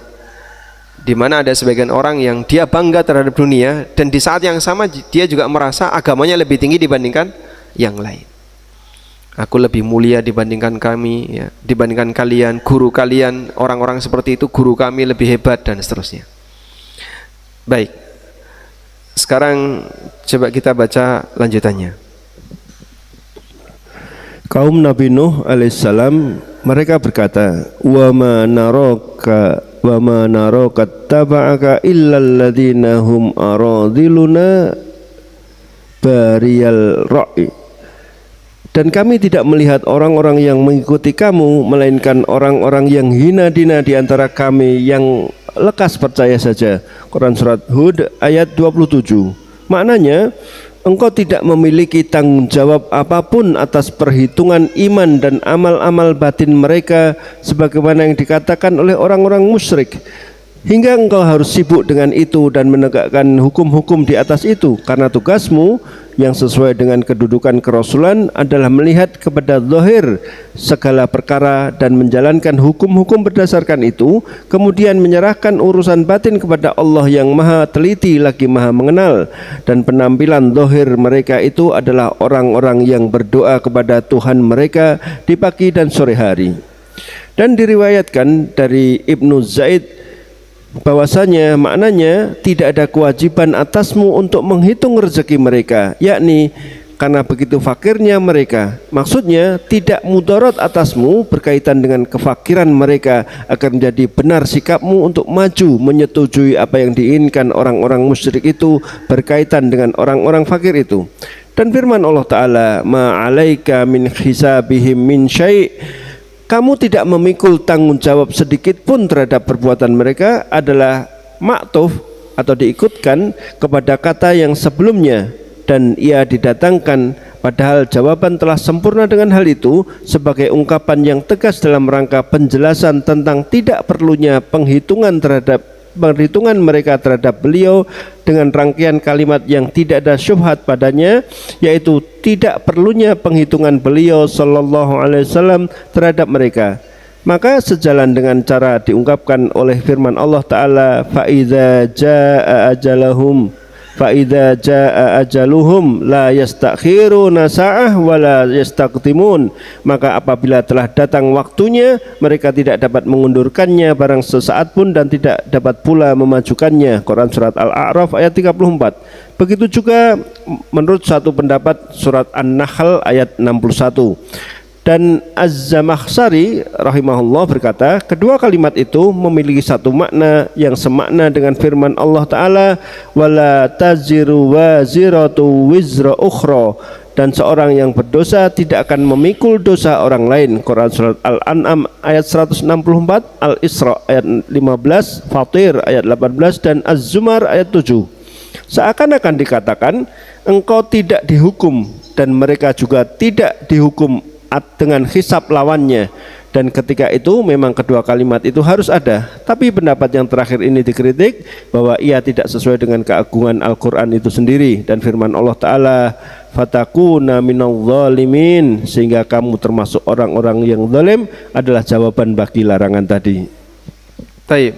di mana ada sebagian orang yang dia bangga terhadap dunia dan di saat yang sama dia juga merasa agamanya lebih tinggi dibandingkan yang lain. Aku lebih mulia dibandingkan kami, ya, dibandingkan kalian, guru kalian, orang-orang seperti itu guru kami lebih hebat dan seterusnya. Baik, sekarang coba kita baca lanjutannya. Kaum Nabi Nuh alaihissalam mereka berkata, wa ma naraka taba'aka illal ladzina hum aradiluna bariyal ra'i. Dan kami tidak melihat orang-orang yang mengikuti kamu melainkan orang-orang yang hina dina di antara kami yang lekas percaya saja. Quran surat Hud ayat 27. Maknanya, engkau tidak memiliki tanggung jawab apapun atas perhitungan iman dan amal-amal batin mereka sebagaimana yang dikatakan oleh orang-orang musyrik, hingga engkau harus sibuk dengan itu dan menegakkan hukum-hukum di atas itu, karena tugasmu yang sesuai dengan kedudukan kerasulan adalah melihat kepada zahir segala perkara dan menjalankan hukum-hukum berdasarkan itu, kemudian menyerahkan urusan batin kepada Allah yang maha teliti lagi maha mengenal. Dan penampilan zahir mereka itu adalah orang-orang yang berdoa kepada Tuhan mereka di pagi dan sore hari. Dan diriwayatkan dari Ibnu Zaid bahwasanya maknanya tidak ada kewajiban atasmu untuk menghitung rezeki mereka, yakni karena begitu fakirnya mereka. Maksudnya tidak mudarat atasmu berkaitan dengan kefakiran mereka, agar menjadi benar sikapmu untuk maju menyetujui apa yang diinginkan orang-orang musyrik itu berkaitan dengan orang-orang fakir itu. Dan firman Allah Ta'ala, ma'alaika min hisabihim min syai', kamu tidak memikul tanggung jawab sedikit pun terhadap perbuatan mereka, adalah maktuf atau diikutkan kepada kata yang sebelumnya, dan ia didatangkan padahal jawaban telah sempurna dengan hal itu sebagai ungkapan yang tegas dalam rangka penjelasan tentang tidak perlunya perhitungan mereka terhadap beliau dengan rangkaian kalimat yang tidak ada syubhat padanya, yaitu tidak perlunya penghitungan beliau sallallahu alaihi wasallam terhadap mereka. Maka sejalan dengan cara diungkapkan oleh firman Allah Ta'ala, fa idza jaa ajalahum, fa idza jaa ajaluhum la yastakhiruna sa'ah wa la yastaqdimun, maka apabila telah datang waktunya mereka tidak dapat mengundurkannya barang sesaat pun dan tidak dapat pula memajukannya. Quran surat Al-A'raf ayat 34. Begitu juga menurut satu pendapat surat An-Nahl ayat 61. Dan Az-Zamakhsyari rahimahullah berkata, kedua kalimat itu memiliki satu makna yang semakna dengan firman Allah Ta'ala, wala taziru waziratu wizra ukhra, dan seorang yang berdosa tidak akan memikul dosa orang lain. Quran surat Al-An'am ayat 164, Al-Isra ayat 15, Fatir ayat 18, dan Az-Zumar ayat 7. Seakan-akan dikatakan engkau tidak dihukum dan mereka juga tidak dihukum dengan hisab lawannya, dan ketika itu memang kedua kalimat itu harus ada. Tapi pendapat yang terakhir ini dikritik bahwa ia tidak sesuai dengan keagungan Al-Quran itu sendiri, dan firman Allah Ta'ala, fatakuna minal zalimin, sehingga kamu termasuk orang-orang yang zalim, adalah jawaban bagi larangan tadi. Taib.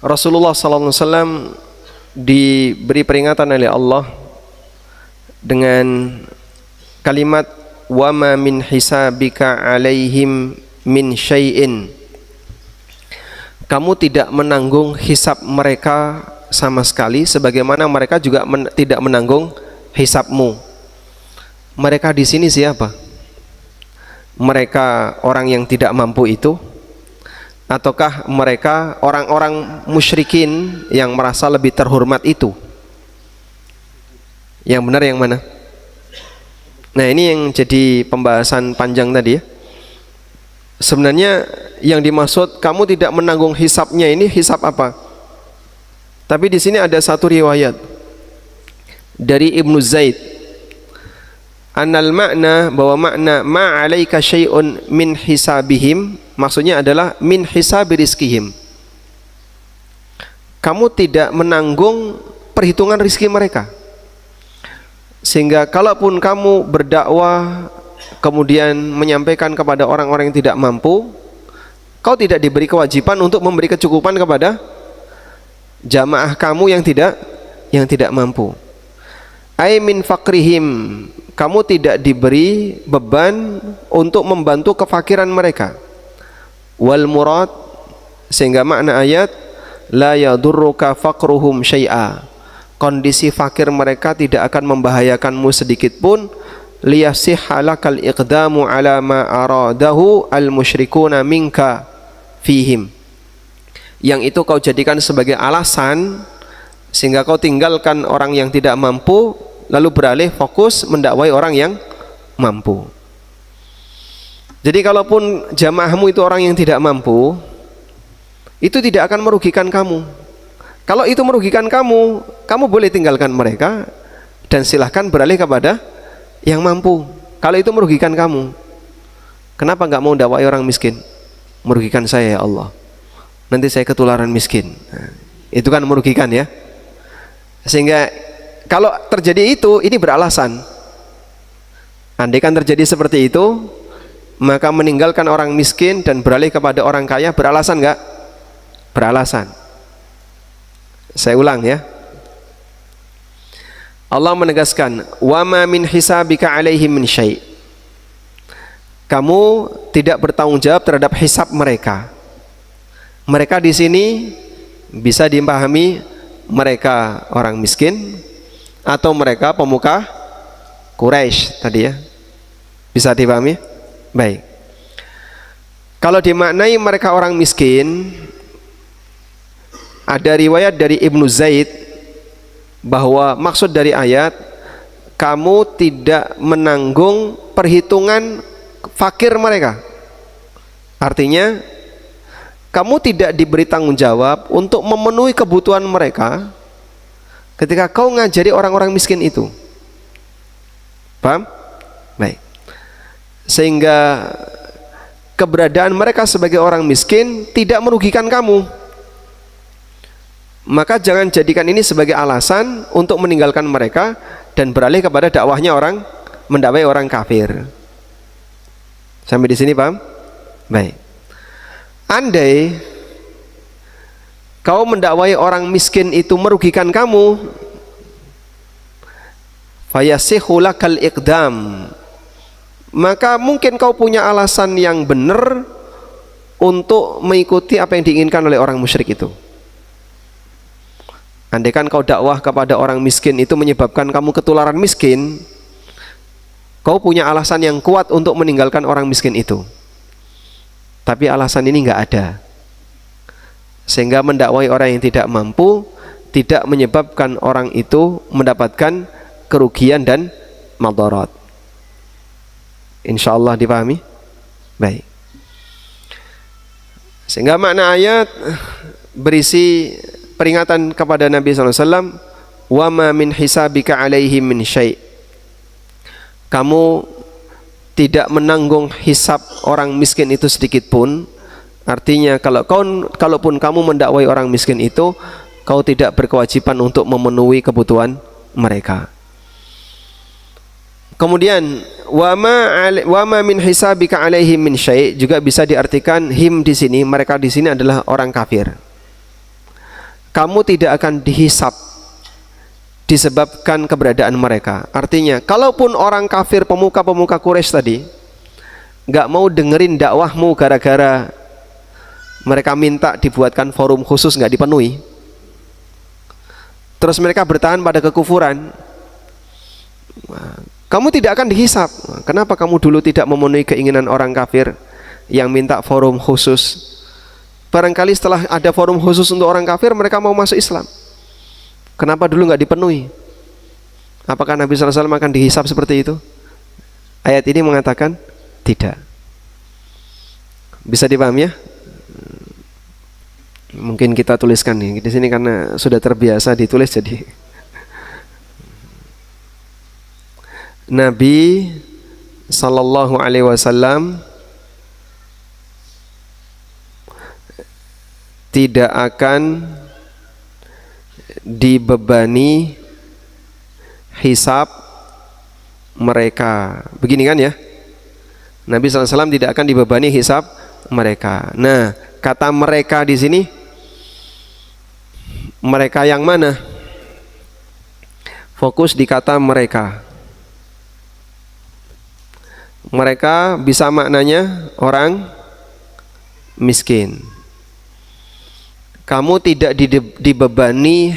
Rasulullah SAW diberi peringatan oleh Allah dengan kalimat wa ma min hisabika alaihim min syai'in. Kamu tidak menanggung hisab mereka sama sekali, sebagaimana mereka juga tidak menanggung hisabmu. Mereka di sini siapa? Mereka orang yang tidak mampu itu, ataukah mereka orang-orang musyrikin yang merasa lebih terhormat itu? Yang benar yang mana? Nah, ini yang jadi pembahasan panjang tadi ya. Sebenarnya yang dimaksud kamu tidak menanggung hisabnya ini hisab apa? Tapi di sini ada satu riwayat dari Ibnu Zaid, anal makna, bahwa makna ma 'alaika syai'un min hisabihim, maksudnya adalah min hisabi rizkihim. Kamu tidak menanggung perhitungan rizki mereka. Sehingga kalaupun kamu berdakwah kemudian menyampaikan kepada orang-orang yang tidak mampu, kau tidak diberi kewajiban untuk memberi kecukupan kepada jamaah kamu yang tidak mampu. Ai min fakrihim, kamu tidak diberi beban untuk membantu kefakiran mereka. Wal murad, sehingga makna ayat la yadurruka faqruhum syai'a, kondisi fakir mereka tidak akan membahayakanmu sedikit pun. Liyasihha lakal iqdamu ala ma aradahu al musyrikuna minka fihim, yang itu kau jadikan sebagai alasan sehingga kau tinggalkan orang yang tidak mampu lalu beralih fokus mendakwai orang yang mampu. Jadi kalaupun jamaahmu itu orang yang tidak mampu, itu tidak akan merugikan kamu. Kalau itu merugikan kamu, kamu boleh tinggalkan mereka dan silahkan beralih kepada yang mampu. Kalau itu merugikan kamu, kenapa nggak mau dakwai orang miskin? Merugikan saya ya Allah, nanti saya ketularan miskin. Nah, itu kan merugikan ya. Sehingga kalau terjadi itu, ini beralasan. Andai kan terjadi seperti itu, maka meninggalkan orang miskin dan beralih kepada orang kaya beralasan nggak? Beralasan. Saya ulang ya. Allah menegaskan, wa ma min hisabika alaihim min syai'. Kamu tidak bertanggung jawab terhadap hisab mereka. Mereka di sini bisa dipahami mereka orang miskin atau mereka pemuka Quraisy tadi ya. Bisa dipahami? Baik. Kalau dimaknai mereka orang miskin, ada riwayat dari Ibnu Zaid bahwa maksud dari ayat, kamu tidak menanggung perhitungan fakir mereka. Artinya kamu tidak diberi tanggung jawab untuk memenuhi kebutuhan mereka ketika kau ngajari orang-orang miskin itu. Paham? Baik. Sehingga keberadaan mereka sebagai orang miskin tidak merugikan kamu. Maka jangan jadikan ini sebagai alasan untuk meninggalkan mereka dan beralih kepada dakwahnya orang mendakwai orang kafir. Sampai di sini paham? Baik. Andai kau mendakwai orang miskin itu merugikan kamu, fayasihu lakal iqdam, maka mungkin kau punya alasan yang benar untuk mengikuti apa yang diinginkan oleh orang musyrik itu. Andaikan kau dakwah kepada orang miskin itu menyebabkan kamu ketularan miskin, kau punya alasan yang kuat untuk meninggalkan orang miskin itu. Tapi alasan ini nggak ada, sehingga mendakwai orang yang tidak mampu tidak menyebabkan orang itu mendapatkan kerugian dan madarat. Insya Allah dipahami? Baik. Sehingga makna ayat berisi peringatan kepada Nabi SAW, wa ma min hisabika alaihim min syai'. Kamu tidak menanggung hisab orang miskin itu sedikit pun. Artinya kalaupun kamu mendakwai orang miskin itu, kau tidak berkewajiban untuk memenuhi kebutuhan mereka. Kemudian wa ma min hisabika alaihim min syai' juga bisa diartikan him di sini, mereka di sini adalah orang kafir. Kamu tidak akan dihisab disebabkan keberadaan mereka. Artinya, kalaupun orang kafir pemuka-pemuka Quraisy tadi nggak mau dengerin dakwahmu gara-gara mereka minta dibuatkan forum khusus nggak dipenuhi, terus mereka bertahan pada kekufuran, kamu tidak akan dihisab. Kenapa kamu dulu tidak memenuhi keinginan orang kafir yang minta forum khusus? Barangkali setelah ada forum khusus untuk orang kafir, mereka mau masuk Islam. Kenapa dulu nggak dipenuhi? Apakah Nabi SAW akan dihisab seperti itu? Ayat ini mengatakan tidak. Bisa dipahami ya? Mungkin kita tuliskan nih di sini karena sudah terbiasa ditulis, jadi Nabi Sallallahu Alaihi Wasallam tidak akan dibebani hisab mereka. Begini kan ya? Nabi SAW tidak akan dibebani hisab mereka. Nah, kata mereka di sini, mereka yang mana? Fokus di kata mereka. Mereka bisa maknanya orang miskin. Kamu tidak dibebani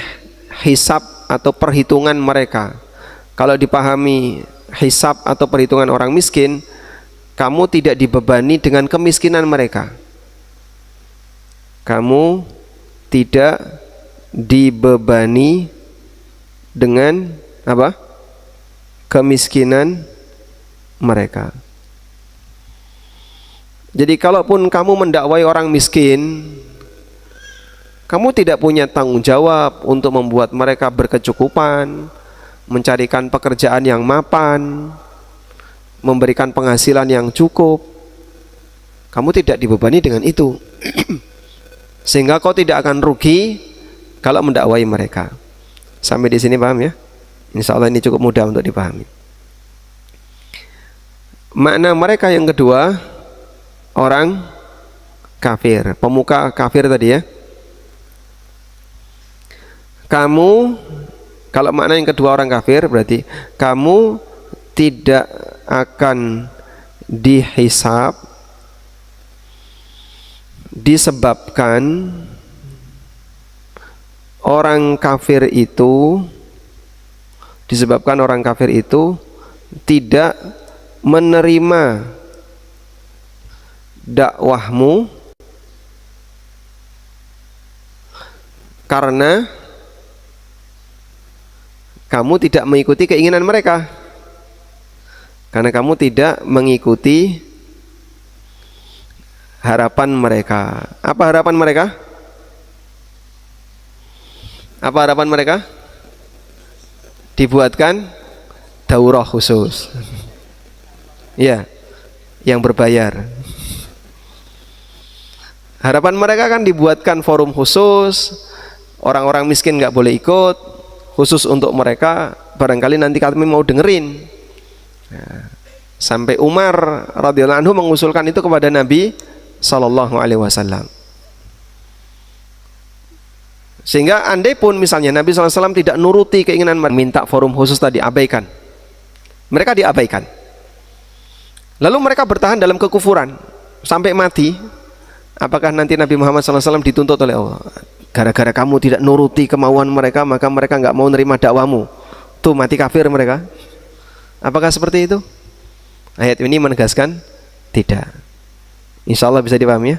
hisab atau perhitungan mereka. Kalau dipahami hisab atau perhitungan orang miskin, kamu tidak dibebani dengan kemiskinan mereka. Kamu tidak dibebani dengan apa? Kemiskinan mereka. Jadi kalaupun kamu mendakwai orang miskin, kamu tidak punya tanggung jawab untuk membuat mereka berkecukupan, mencarikan pekerjaan yang mapan, memberikan penghasilan yang cukup. Kamu tidak dibebani dengan itu. Sehingga kau tidak akan rugi kalau mendakwai mereka. Sampai di sini paham ya? Insya Allah ini cukup mudah untuk dipahami. Makna mereka yang kedua, orang kafir, pemuka kafir tadi ya. Kamu, kalau makna yang kedua orang kafir, berarti kamu tidak akan dihisab disebabkan orang kafir itu tidak menerima dakwahmu karena kamu tidak mengikuti keinginan mereka, karena kamu tidak mengikuti harapan mereka. Apa harapan mereka? Apa harapan mereka? Dibuatkan daurah khusus. Ya, yang berbayar. Harapan mereka kan dibuatkan forum khusus, orang-orang miskin nggak boleh ikut, khusus untuk mereka, barangkali nanti kami mau dengerin. Nah, sampai Umar radhiyallahu anhu mengusulkan itu kepada Nabi Sallallahu Alaihi Wasallam. Sehingga andai pun misalnya Nabi SAW tidak nuruti keinginan minta forum khusus tadi, abaikan. Mereka diabaikan. Lalu mereka bertahan dalam kekufuran sampai mati. Apakah nanti Nabi Muhammad SAW dituntut oleh Allah? Gara-gara kamu tidak nuruti kemauan mereka, maka mereka nggak mau nerima dakwamu. Tuh mati kafir mereka. Apakah seperti itu? Ayat ini menegaskan tidak. Insya Allah bisa dipahami ya.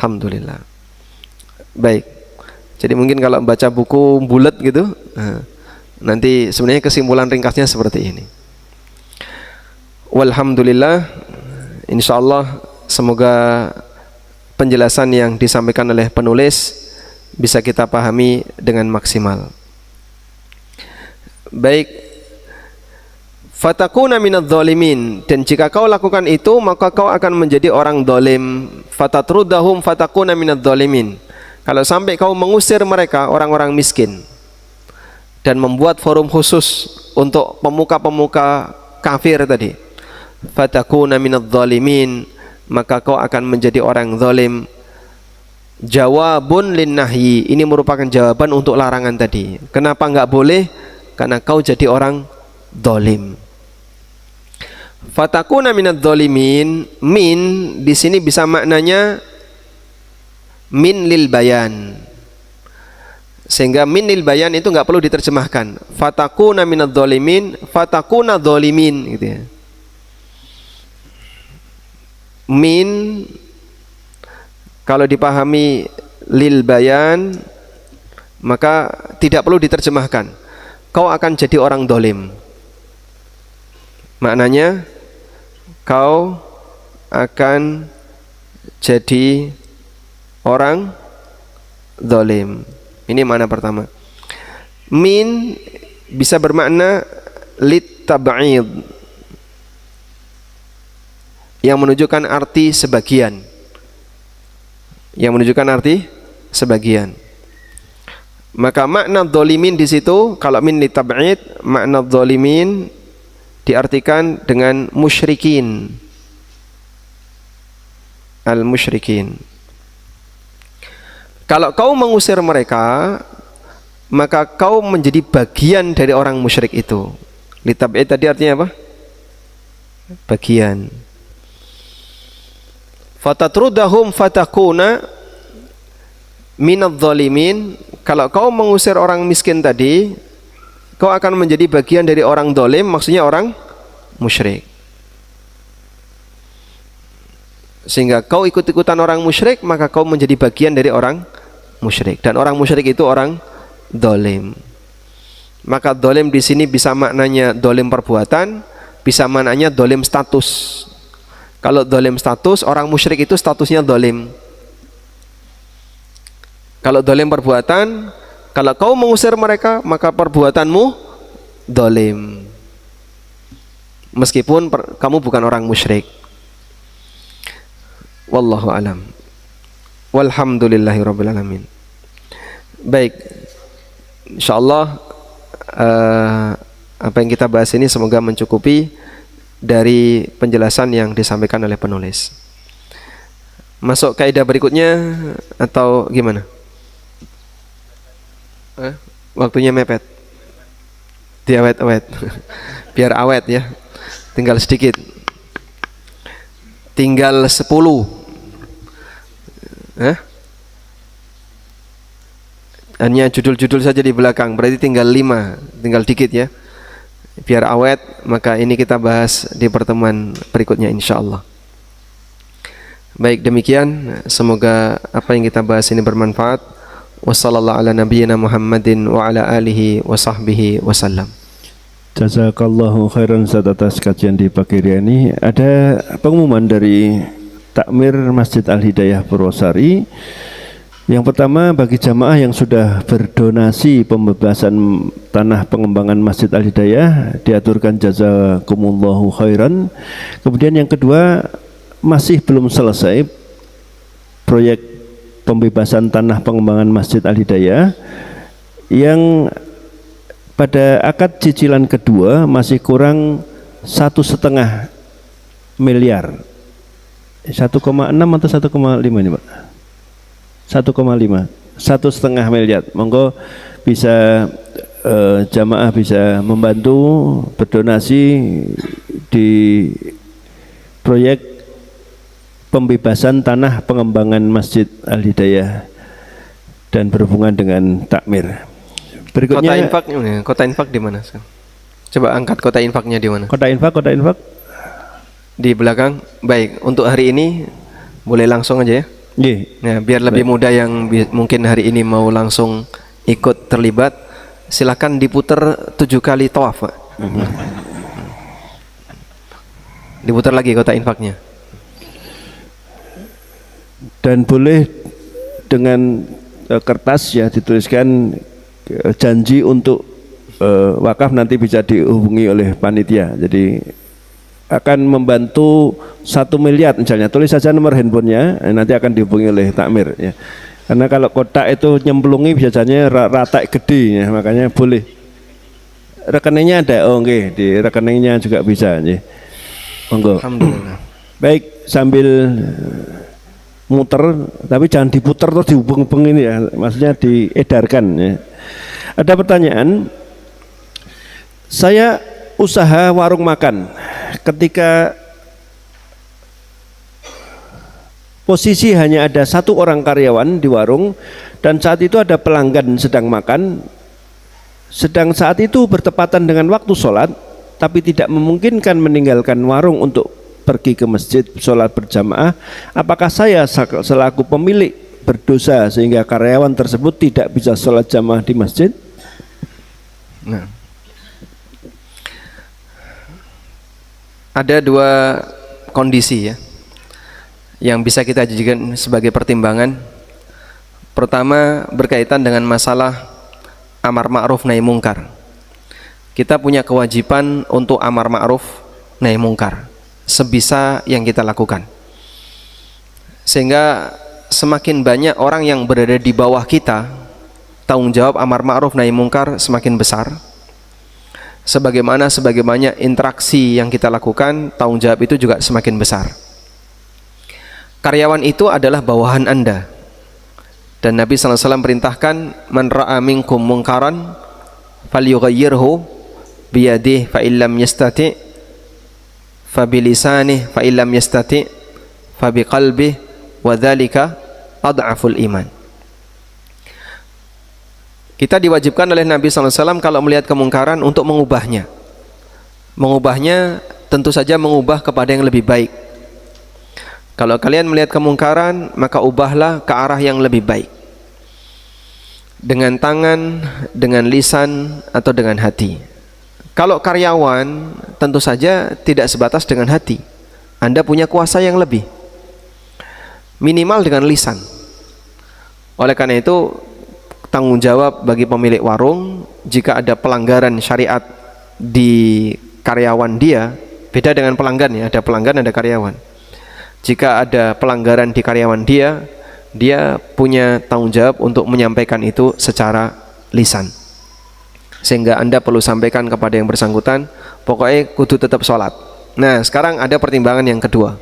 Alhamdulillah. Baik. Jadi mungkin kalau baca buku bulat gitu, nanti sebenarnya kesimpulan ringkasnya seperti ini. Walhamdulillah. Insya Allah semoga penjelasan yang disampaikan oleh penulis bisa kita pahami dengan maksimal. Baik. Fatakuna minadh dhalimin, dan jika kau lakukan itu maka kau akan menjadi orang zalim. Fatatrudahum fatakuna minadh dhalimin. Kalau sampai kau mengusir mereka, orang-orang miskin, dan membuat forum khusus untuk pemuka-pemuka kafir tadi, fatakuna minadh dhalimin, maka kau akan menjadi orang zalim. Jawabun lin nahyi, ini merupakan jawaban untuk larangan tadi. Kenapa enggak boleh? Karena kau jadi orang zalim. Fatakuna minadh dhalimin, min di sini bisa maknanya min lil bayan. Sehingga min lil bayan itu enggak perlu diterjemahkan. Fatakuna minadh dhalimin, fatakuna dhalimin gitu ya. Min kalau dipahami lil bayan maka tidak perlu diterjemahkan. Kau akan jadi orang zalim. Maknanya kau akan jadi orang zalim. Ini makna pertama. Min bisa bermakna lit tab'id, yang menunjukkan arti sebagian. Yang menunjukkan arti sebagian. Maka makna dzalimin di situ kalau min lit tab'id, makna dzalimin diartikan dengan musyrikin, al-musyrikin. Kalau kau mengusir mereka, maka kau menjadi bagian dari orang musyrik itu. Litab'id tadi artinya apa? Bagian. Fatatrudahum fatakuna minadh dhalimin. Kalau kau mengusir orang miskin tadi, kau akan menjadi bagian dari orang zalim, maksudnya orang musyrik. Sehingga kau ikut-ikutan orang musyrik, maka kau menjadi bagian dari orang musyrik. Dan orang musyrik itu orang zalim. Maka zalim di sini bisa maknanya zalim perbuatan, bisa maknanya zalim status. Kalau zalim status, orang musyrik itu statusnya zalim. Kalau zalim perbuatan, kalau kau mengusir mereka, maka perbuatanmu zalim. Meskipun kamu bukan orang musyrik. Wallahu alam. Walhamdulillahirabbil alamin. Baik. Insyaallah apa yang kita bahas ini semoga mencukupi dari penjelasan yang disampaikan oleh penulis. Masuk kaidah berikutnya atau gimana? Waktunya mepet. Diawet-awet. Biar awet ya. Tinggal sedikit. Tinggal 10. Hanya judul-judul saja di belakang, berarti tinggal 5, tinggal dikit ya. Biar awet, maka ini kita bahas di pertemuan berikutnya insyaallah. Baik, demikian, semoga apa yang kita bahas ini bermanfaat. Wassallallahu ala nabiyyina Muhammadin wa ala alihi wa sahbihi wasallam. Jazakallahu khairan Ustaz atas kajian di pagi hari ini. Ada pengumuman dari Takmir Masjid Al-Hidayah Purwosari. Yang pertama, bagi jamaah yang sudah berdonasi pembebasan tanah pengembangan Masjid Al-Hidayah, diaturkan jazakumullahu khairan. Kemudian yang kedua, masih belum selesai proyek pembebasan tanah pengembangan Masjid Al-Hidayah yang pada akad cicilan kedua masih kurang 1,5 miliar. 1,6 atau 1,5 ini Pak? 1,5, 1,5 miliar. Monggo bisa jamaah bisa membantu berdonasi di proyek pembebasan tanah pengembangan Masjid Al-Hidayah dan berhubungan dengan takmir. Berikutnya kota infak di mana? Coba angkat kota infaknya di mana? Kota infak Di belakang. Baik, untuk hari ini boleh langsung aja ya. Nah, biar lebih mudah yang mungkin hari ini mau langsung ikut terlibat, silakan diputar 7 kali tawaf, Pak. Diputar lagi kota infaknya. Dan boleh dengan kertas ya dituliskan janji untuk wakaf, nanti bisa dihubungi oleh panitia. Jadi akan membantu 1 miliar misalnya, tulis saja nomor handphonenya, nanti akan dihubungi oleh takmir ya. Karena kalau kotak itu nyemplungi biasanya rata gede ya, makanya boleh. Rekeningnya ada, oke, di rekeningnya juga bisa ya. Monggo. Alhamdulillah. Baik, sambil muter, tapi jangan diputer terus dihubung-hubung ini ya, maksudnya diedarkan ya. Ada pertanyaan, saya usaha warung makan, ketika posisi hanya ada 1 orang karyawan di warung dan saat itu ada pelanggan sedang makan, sedang saat itu bertepatan dengan waktu sholat, tapi tidak memungkinkan meninggalkan warung untuk pergi ke masjid sholat berjamaah, apakah saya selaku pemilik berdosa sehingga karyawan tersebut tidak bisa sholat jamaah di masjid? Nah, ada 2 kondisi ya yang bisa kita jadikan sebagai pertimbangan. Pertama, berkaitan dengan masalah amar ma'ruf nahi mungkar. Kita punya kewajiban untuk amar ma'ruf nahi mungkar sebisa yang kita lakukan, sehingga semakin banyak orang yang berada di bawah kita, tanggung jawab amar ma'ruf nahi mungkar semakin besar. Sebagaimana interaksi yang kita lakukan, tanggung jawab itu juga semakin besar. Karyawan itu adalah bawahan Anda, dan Nabi SAW perintahkan, man ra'a minkum mungkaran falyughayyirhu biyadihi fa illam yastati' fabilisanih fa illam yastati fa biqalbih wa dzalika ad'aful iman. Kita diwajibkan oleh Nabi SAW kalau melihat kemungkaran untuk mengubahnya. Mengubahnya tentu saja mengubah kepada yang lebih baik. Kalau kalian melihat kemungkaran, maka ubahlah ke arah yang lebih baik, dengan tangan, dengan lisan, atau dengan hati. Kalau karyawan, tentu saja tidak sebatas dengan hati. Anda punya kuasa yang lebih, minimal dengan lisan. Oleh karena itu, tanggung jawab bagi pemilik warung, jika ada pelanggaran syariat di karyawan dia, beda dengan pelanggan ya, ada pelanggan, ada karyawan. Jika ada pelanggaran di karyawan dia, dia punya tanggung jawab untuk menyampaikan itu secara lisan. Sehingga Anda perlu sampaikan kepada yang bersangkutan, pokoknya kudu tetap sholat. Nah, sekarang ada pertimbangan yang kedua.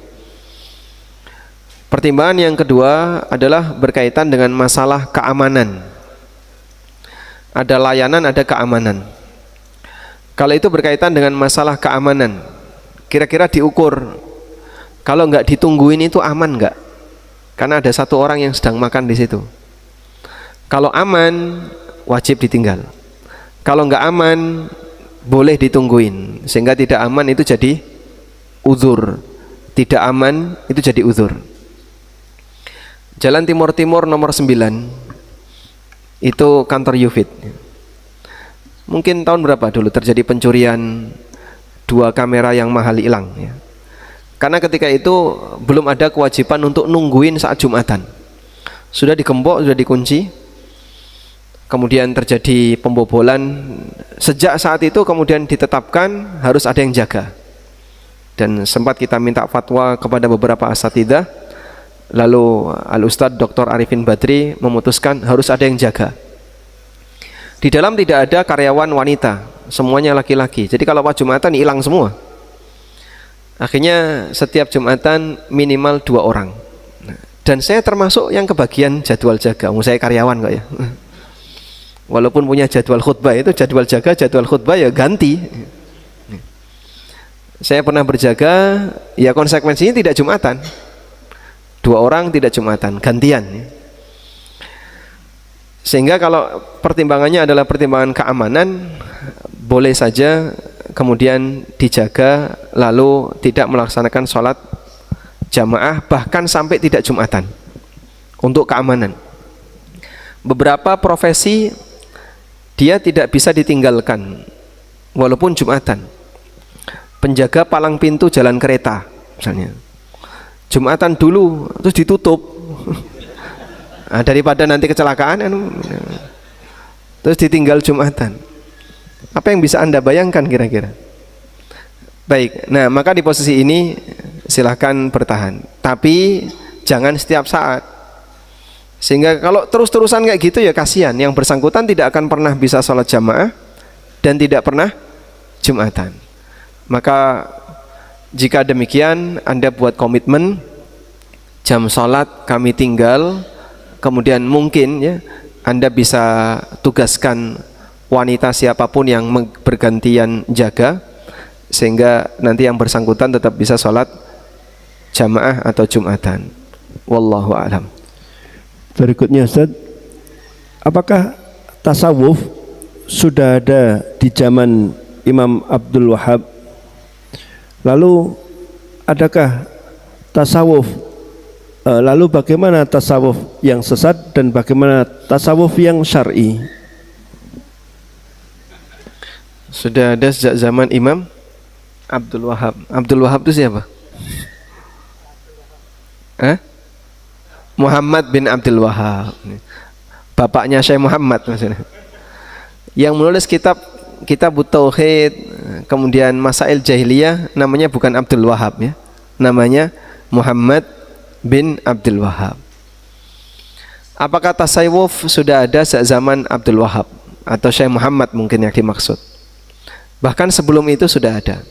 Pertimbangan yang kedua adalah berkaitan dengan masalah keamanan. Ada layanan, ada keamanan. Kalau itu berkaitan dengan masalah keamanan, kira-kira diukur, kalau nggak ditungguin itu aman nggak? Karena ada 1 orang yang sedang makan di situ. Kalau aman, wajib ditinggal. Kalau nggak aman, boleh ditungguin, sehingga tidak aman itu jadi uzur, tidak aman itu jadi uzur. Jalan Timur Timur nomor 9 itu kantor Yufid. Mungkin tahun berapa dulu terjadi pencurian 2 kamera yang mahal hilang ya. Karena ketika itu belum ada kewajiban untuk nungguin saat Jumatan, sudah digembok, sudah dikunci. Kemudian terjadi pembobolan. Sejak saat itu kemudian ditetapkan harus ada yang jaga. Dan sempat kita minta fatwa kepada beberapa asatidzah. Lalu Al-Ustadz Dr. Arifin Badri memutuskan harus ada yang jaga. Di dalam tidak ada karyawan wanita, semuanya laki-laki. Jadi kalau pas Jumatan hilang semua. Akhirnya setiap Jumatan minimal 2 orang. Dan saya termasuk yang kebagian jadwal jaga. Saya karyawan kok ya. Walaupun punya jadwal khutbah, itu jadwal jaga, jadwal khutbah ya ganti. Saya pernah berjaga, ya konsekuensinya tidak Jumatan. 2 orang tidak Jumatan, gantian. Sehingga kalau pertimbangannya adalah pertimbangan keamanan, boleh saja kemudian dijaga lalu tidak melaksanakan sholat jamaah, bahkan sampai tidak Jumatan untuk keamanan. Beberapa profesi dia tidak bisa ditinggalkan walaupun Jumatan. Penjaga palang pintu jalan kereta misalnya, Jumatan dulu terus ditutup. Nah, daripada nanti kecelakaan terus ditinggal Jumatan. Apa yang bisa Anda bayangkan kira-kira? Baik, nah maka di posisi ini silahkan bertahan, tapi jangan setiap saat. Sehingga kalau terus-terusan kayak gitu ya kasihan, yang bersangkutan tidak akan pernah bisa sholat jamaah dan tidak pernah Jumatan. Maka jika demikian Anda buat komitmen, jam sholat kami tinggal, kemudian mungkin ya Anda bisa tugaskan wanita siapapun yang bergantian jaga, sehingga nanti yang bersangkutan tetap bisa sholat jamaah atau Jumatan. Wallahu a'lam. Berikutnya Ustaz, apakah tasawuf sudah ada di zaman Imam Abdul Wahab? Lalu adakah tasawuf, lalu bagaimana tasawuf yang sesat dan bagaimana tasawuf yang syar'i? Sudah ada sejak zaman Imam Abdul Wahab. Abdul Wahab itu siapa? Muhammad bin Abdul Wahab, bapaknya Syekh Muhammad maksudnya, yang menulis kitab Tauhid, kemudian Masail Jahiliyah, namanya bukan Abdul Wahab ya, namanya Muhammad bin Abdul Wahab. Apakah tasawuf sudah ada sejak zaman Abdul Wahab atau Syekh Muhammad mungkin yang dimaksud? Bahkan sebelum itu sudah ada.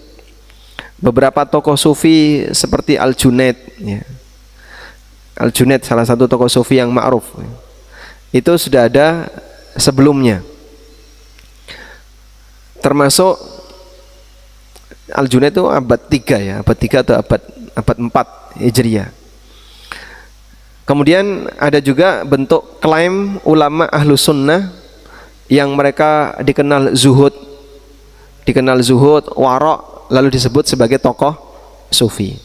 Beberapa tokoh sufi seperti Al-Junaid ya. Al-Junaid salah satu tokoh sufi yang ma'ruf, itu sudah ada sebelumnya. Termasuk Al-Junaid itu abad 3 ya, abad 3 atau abad 4 Hijriah. Kemudian ada juga bentuk klaim ulama ahlu sunnah yang mereka dikenal zuhud, warok, lalu disebut sebagai tokoh sufi.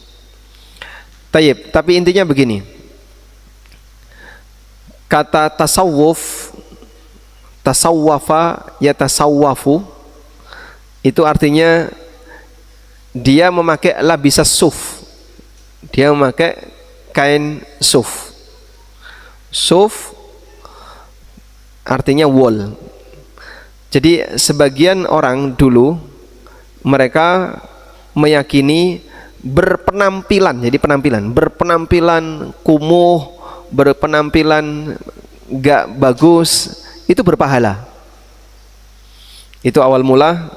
Tapi intinya begini, kata tasawuf, tasawwafa ya tasawwafu, itu artinya dia memakai labisas suf, dia memakai kain suf. Suf artinya wool. Jadi sebagian orang dulu mereka meyakini berpenampilan, jadi berpenampilan kumuh, berpenampilan gak bagus itu berpahala. Itu awal mula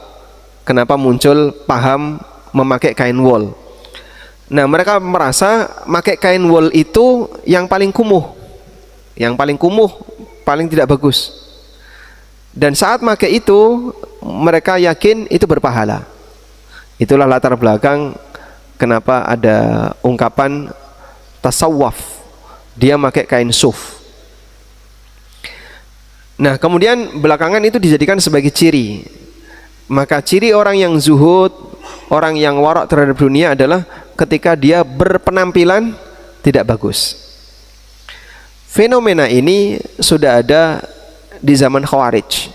kenapa muncul paham memakai kain wol. Nah, mereka merasa pakai kain wol itu yang paling kumuh, paling tidak bagus. Dan saat pakai itu mereka yakin itu berpahala. Itulah latar belakang kenapa ada ungkapan tasawwuf, dia pakai kain suf. Nah, kemudian belakangan itu dijadikan sebagai ciri. Maka ciri orang yang zuhud, orang yang warok terhadap dunia adalah ketika dia berpenampilan tidak bagus. Fenomena ini sudah ada di zaman Khawarij.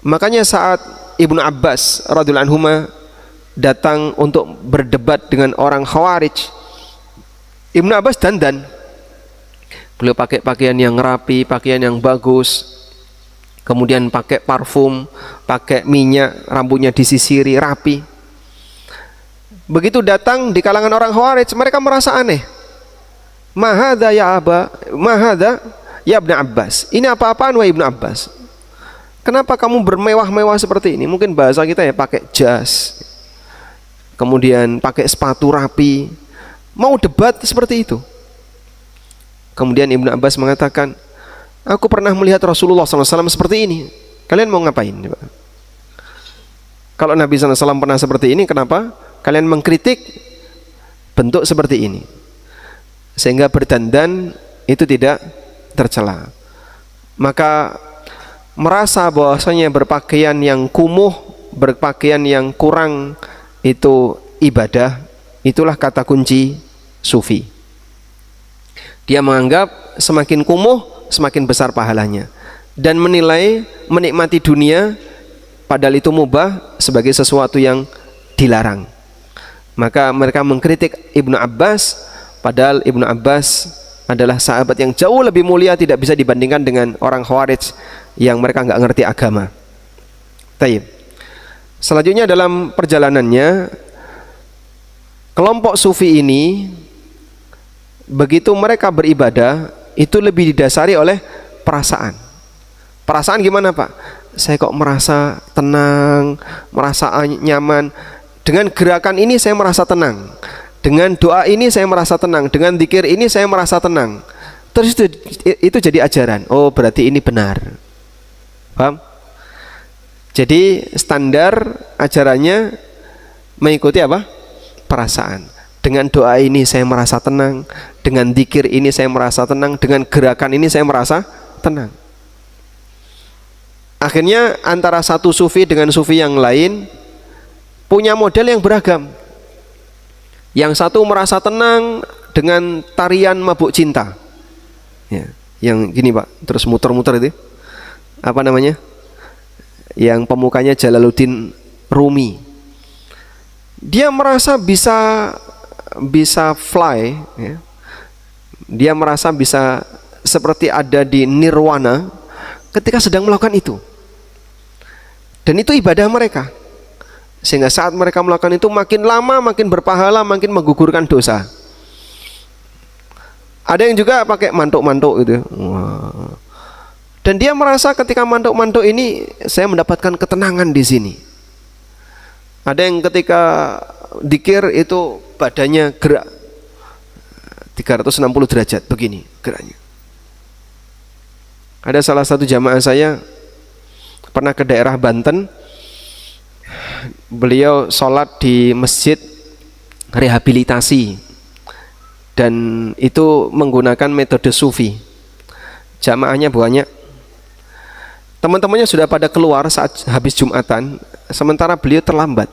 Makanya saat Ibnu Abbas radhiyallahu anhuma datang untuk berdebat dengan orang Khawarij, Ibnu Abbas dandan. Beliau pakai pakaian yang rapi, pakaian yang bagus, kemudian pakai parfum, pakai minyak, rambutnya disisiri rapi. Begitu datang di kalangan orang Khawarij, mereka merasa aneh. Mahadha ya Ibnu Abbas, ini apa-apaan wahai Ibnu Abbas? Kenapa kamu bermewah-mewah seperti ini? Mungkin bahasa kita ya pakai jas, kemudian pakai sepatu rapi, mau debat seperti itu. Kemudian Ibnu Abbas mengatakan, Aku pernah melihat Rasulullah SAW seperti ini. Kalian mau ngapain? Kalau Nabi SAW pernah seperti ini, kenapa kalian mengkritik bentuk seperti ini? Sehingga berdandan itu tidak tercela. Maka merasa bahwasanya berpakaian yang kumuh, berpakaian yang kurang itu ibadah, itulah kata kunci sufi. Dia menganggap semakin kumuh semakin besar pahalanya, dan menilai menikmati dunia padahal itu mubah sebagai sesuatu yang dilarang. Maka mereka mengkritik Ibnu Abbas, padahal Ibnu Abbas adalah sahabat yang jauh lebih mulia, tidak bisa dibandingkan dengan orang Khawarij yang mereka nggak ngerti agama. Taib. Selanjutnya dalam perjalanannya, kelompok sufi ini begitu mereka beribadah itu lebih didasari oleh perasaan. Perasaan gimana, Pak? Saya kok merasa tenang, merasa nyaman. Dengan gerakan ini saya merasa tenang. Dengan doa ini saya merasa tenang. Dengan zikir ini saya merasa tenang. Terus itu jadi ajaran. Oh, berarti ini benar. Paham? Jadi standar ajarannya mengikuti apa? Perasaan. Dengan doa ini saya merasa tenang, dengan zikir ini saya merasa tenang, dengan gerakan ini saya merasa tenang. Akhirnya antara satu sufi dengan sufi yang lain punya model yang beragam. Yang satu merasa tenang dengan tarian mabuk cinta, ya, yang gini Pak, terus muter-muter itu, apa namanya? Yang pemukanya Jalaluddin Rumi. Dia merasa bisa fly, ya. Dia merasa bisa seperti ada di nirwana ketika sedang melakukan itu, dan itu ibadah mereka, sehingga saat mereka melakukan itu makin lama makin berpahala, makin menggugurkan dosa. Ada yang juga pakai mantuk-mantuk gitu. Wah. Dan dia merasa ketika mantuk-mantuk ini saya mendapatkan ketenangan di sini. Ada yang ketika dzikir itu badannya gerak 360 derajat begini geraknya. Ada salah satu jamaah saya pernah ke daerah Banten. Beliau sholat di masjid rehabilitasi, dan itu menggunakan metode sufi. Jamaahnya banyak. Teman-temannya sudah pada keluar saat habis Jumatan, sementara beliau terlambat.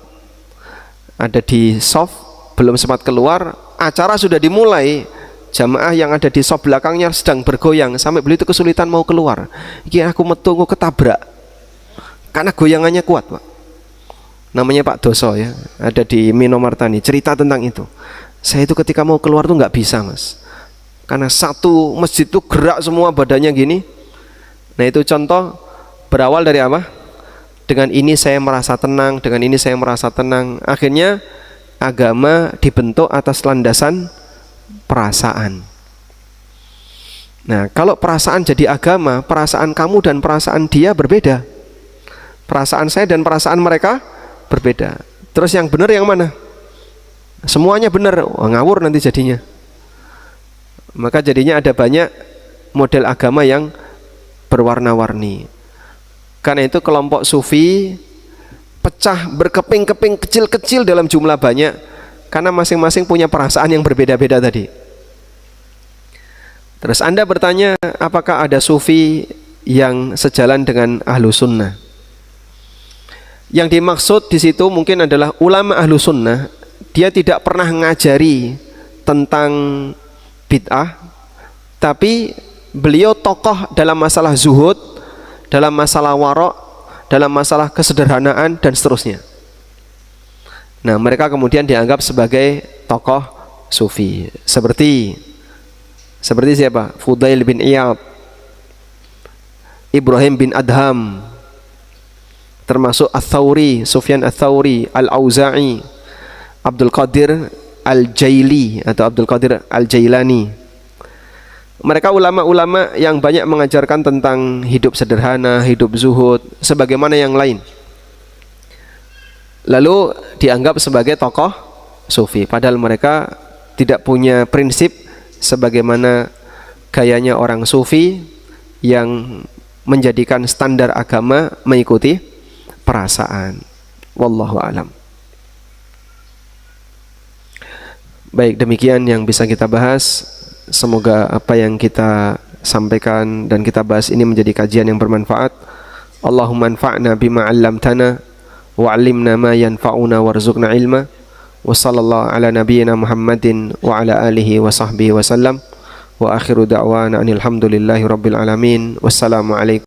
Ada di soft, belum sempat keluar, acara sudah dimulai. Jamaah yang ada di soft belakangnya sedang bergoyang, sampai beliau itu kesulitan mau keluar. Iki aku metu ketabrak, karena goyangannya kuat, Pak. Namanya Pak Doso, ya, ada di Minomartani, cerita tentang itu. Saya itu ketika mau keluar tuh nggak bisa, Mas, karena satu masjid itu gerak semua badannya gini. Nah, itu contoh berawal dari apa? Dengan ini saya merasa tenang, dengan ini saya merasa tenang. Akhirnya agama dibentuk atas landasan perasaan. Nah, kalau perasaan jadi agama, perasaan kamu dan perasaan dia berbeda. Perasaan saya dan perasaan mereka berbeda. Terus yang benar yang mana? Semuanya benar. Wah, ngawur nanti jadinya. Maka jadinya ada banyak model agama yang berwarna-warni. Karena itu kelompok sufi pecah berkeping-keping kecil-kecil dalam jumlah banyak, karena masing-masing punya perasaan yang berbeda-beda tadi. Terus Anda bertanya, apakah ada sufi yang sejalan dengan ahlu sunnah? Yang dimaksud di situ mungkin adalah ulama ahlu sunnah. Dia tidak pernah ngajari tentang bid'ah, tapi beliau tokoh dalam masalah zuhud, dalam masalah warok, dalam masalah kesederhanaan dan seterusnya. Nah, mereka kemudian dianggap sebagai tokoh sufi. Seperti siapa? Fudail bin Iyad, Ibrahim bin Adham, termasuk Ats-Tsauri, Sufyan Ats-Tsauri, Al-Auza'i, Abdul Qadir Al-Jaili atau Abdul Qadir Al-Jailani. Mereka ulama-ulama yang banyak mengajarkan tentang hidup sederhana, hidup zuhud, sebagaimana yang lain. Lalu dianggap sebagai tokoh sufi, padahal mereka tidak punya prinsip sebagaimana gayanya orang sufi, yang menjadikan standar agama mengikuti perasaan. Wallahu alam. Baik, demikian yang bisa kita bahas. Semoga apa yang kita sampaikan dan kita bahas ini menjadi kajian yang bermanfaat. Allahumma anfa'na bima 'allamtana wa 'allimna ma yanfa'una warzuqna ilma. Wa sallallahu ala nabiyyina Muhammadin wa ala alihi wa sahbihi wa sallam. Wa akhiru da'wana anil hamdulillahi rabbil alamin. Wassalamu alaikum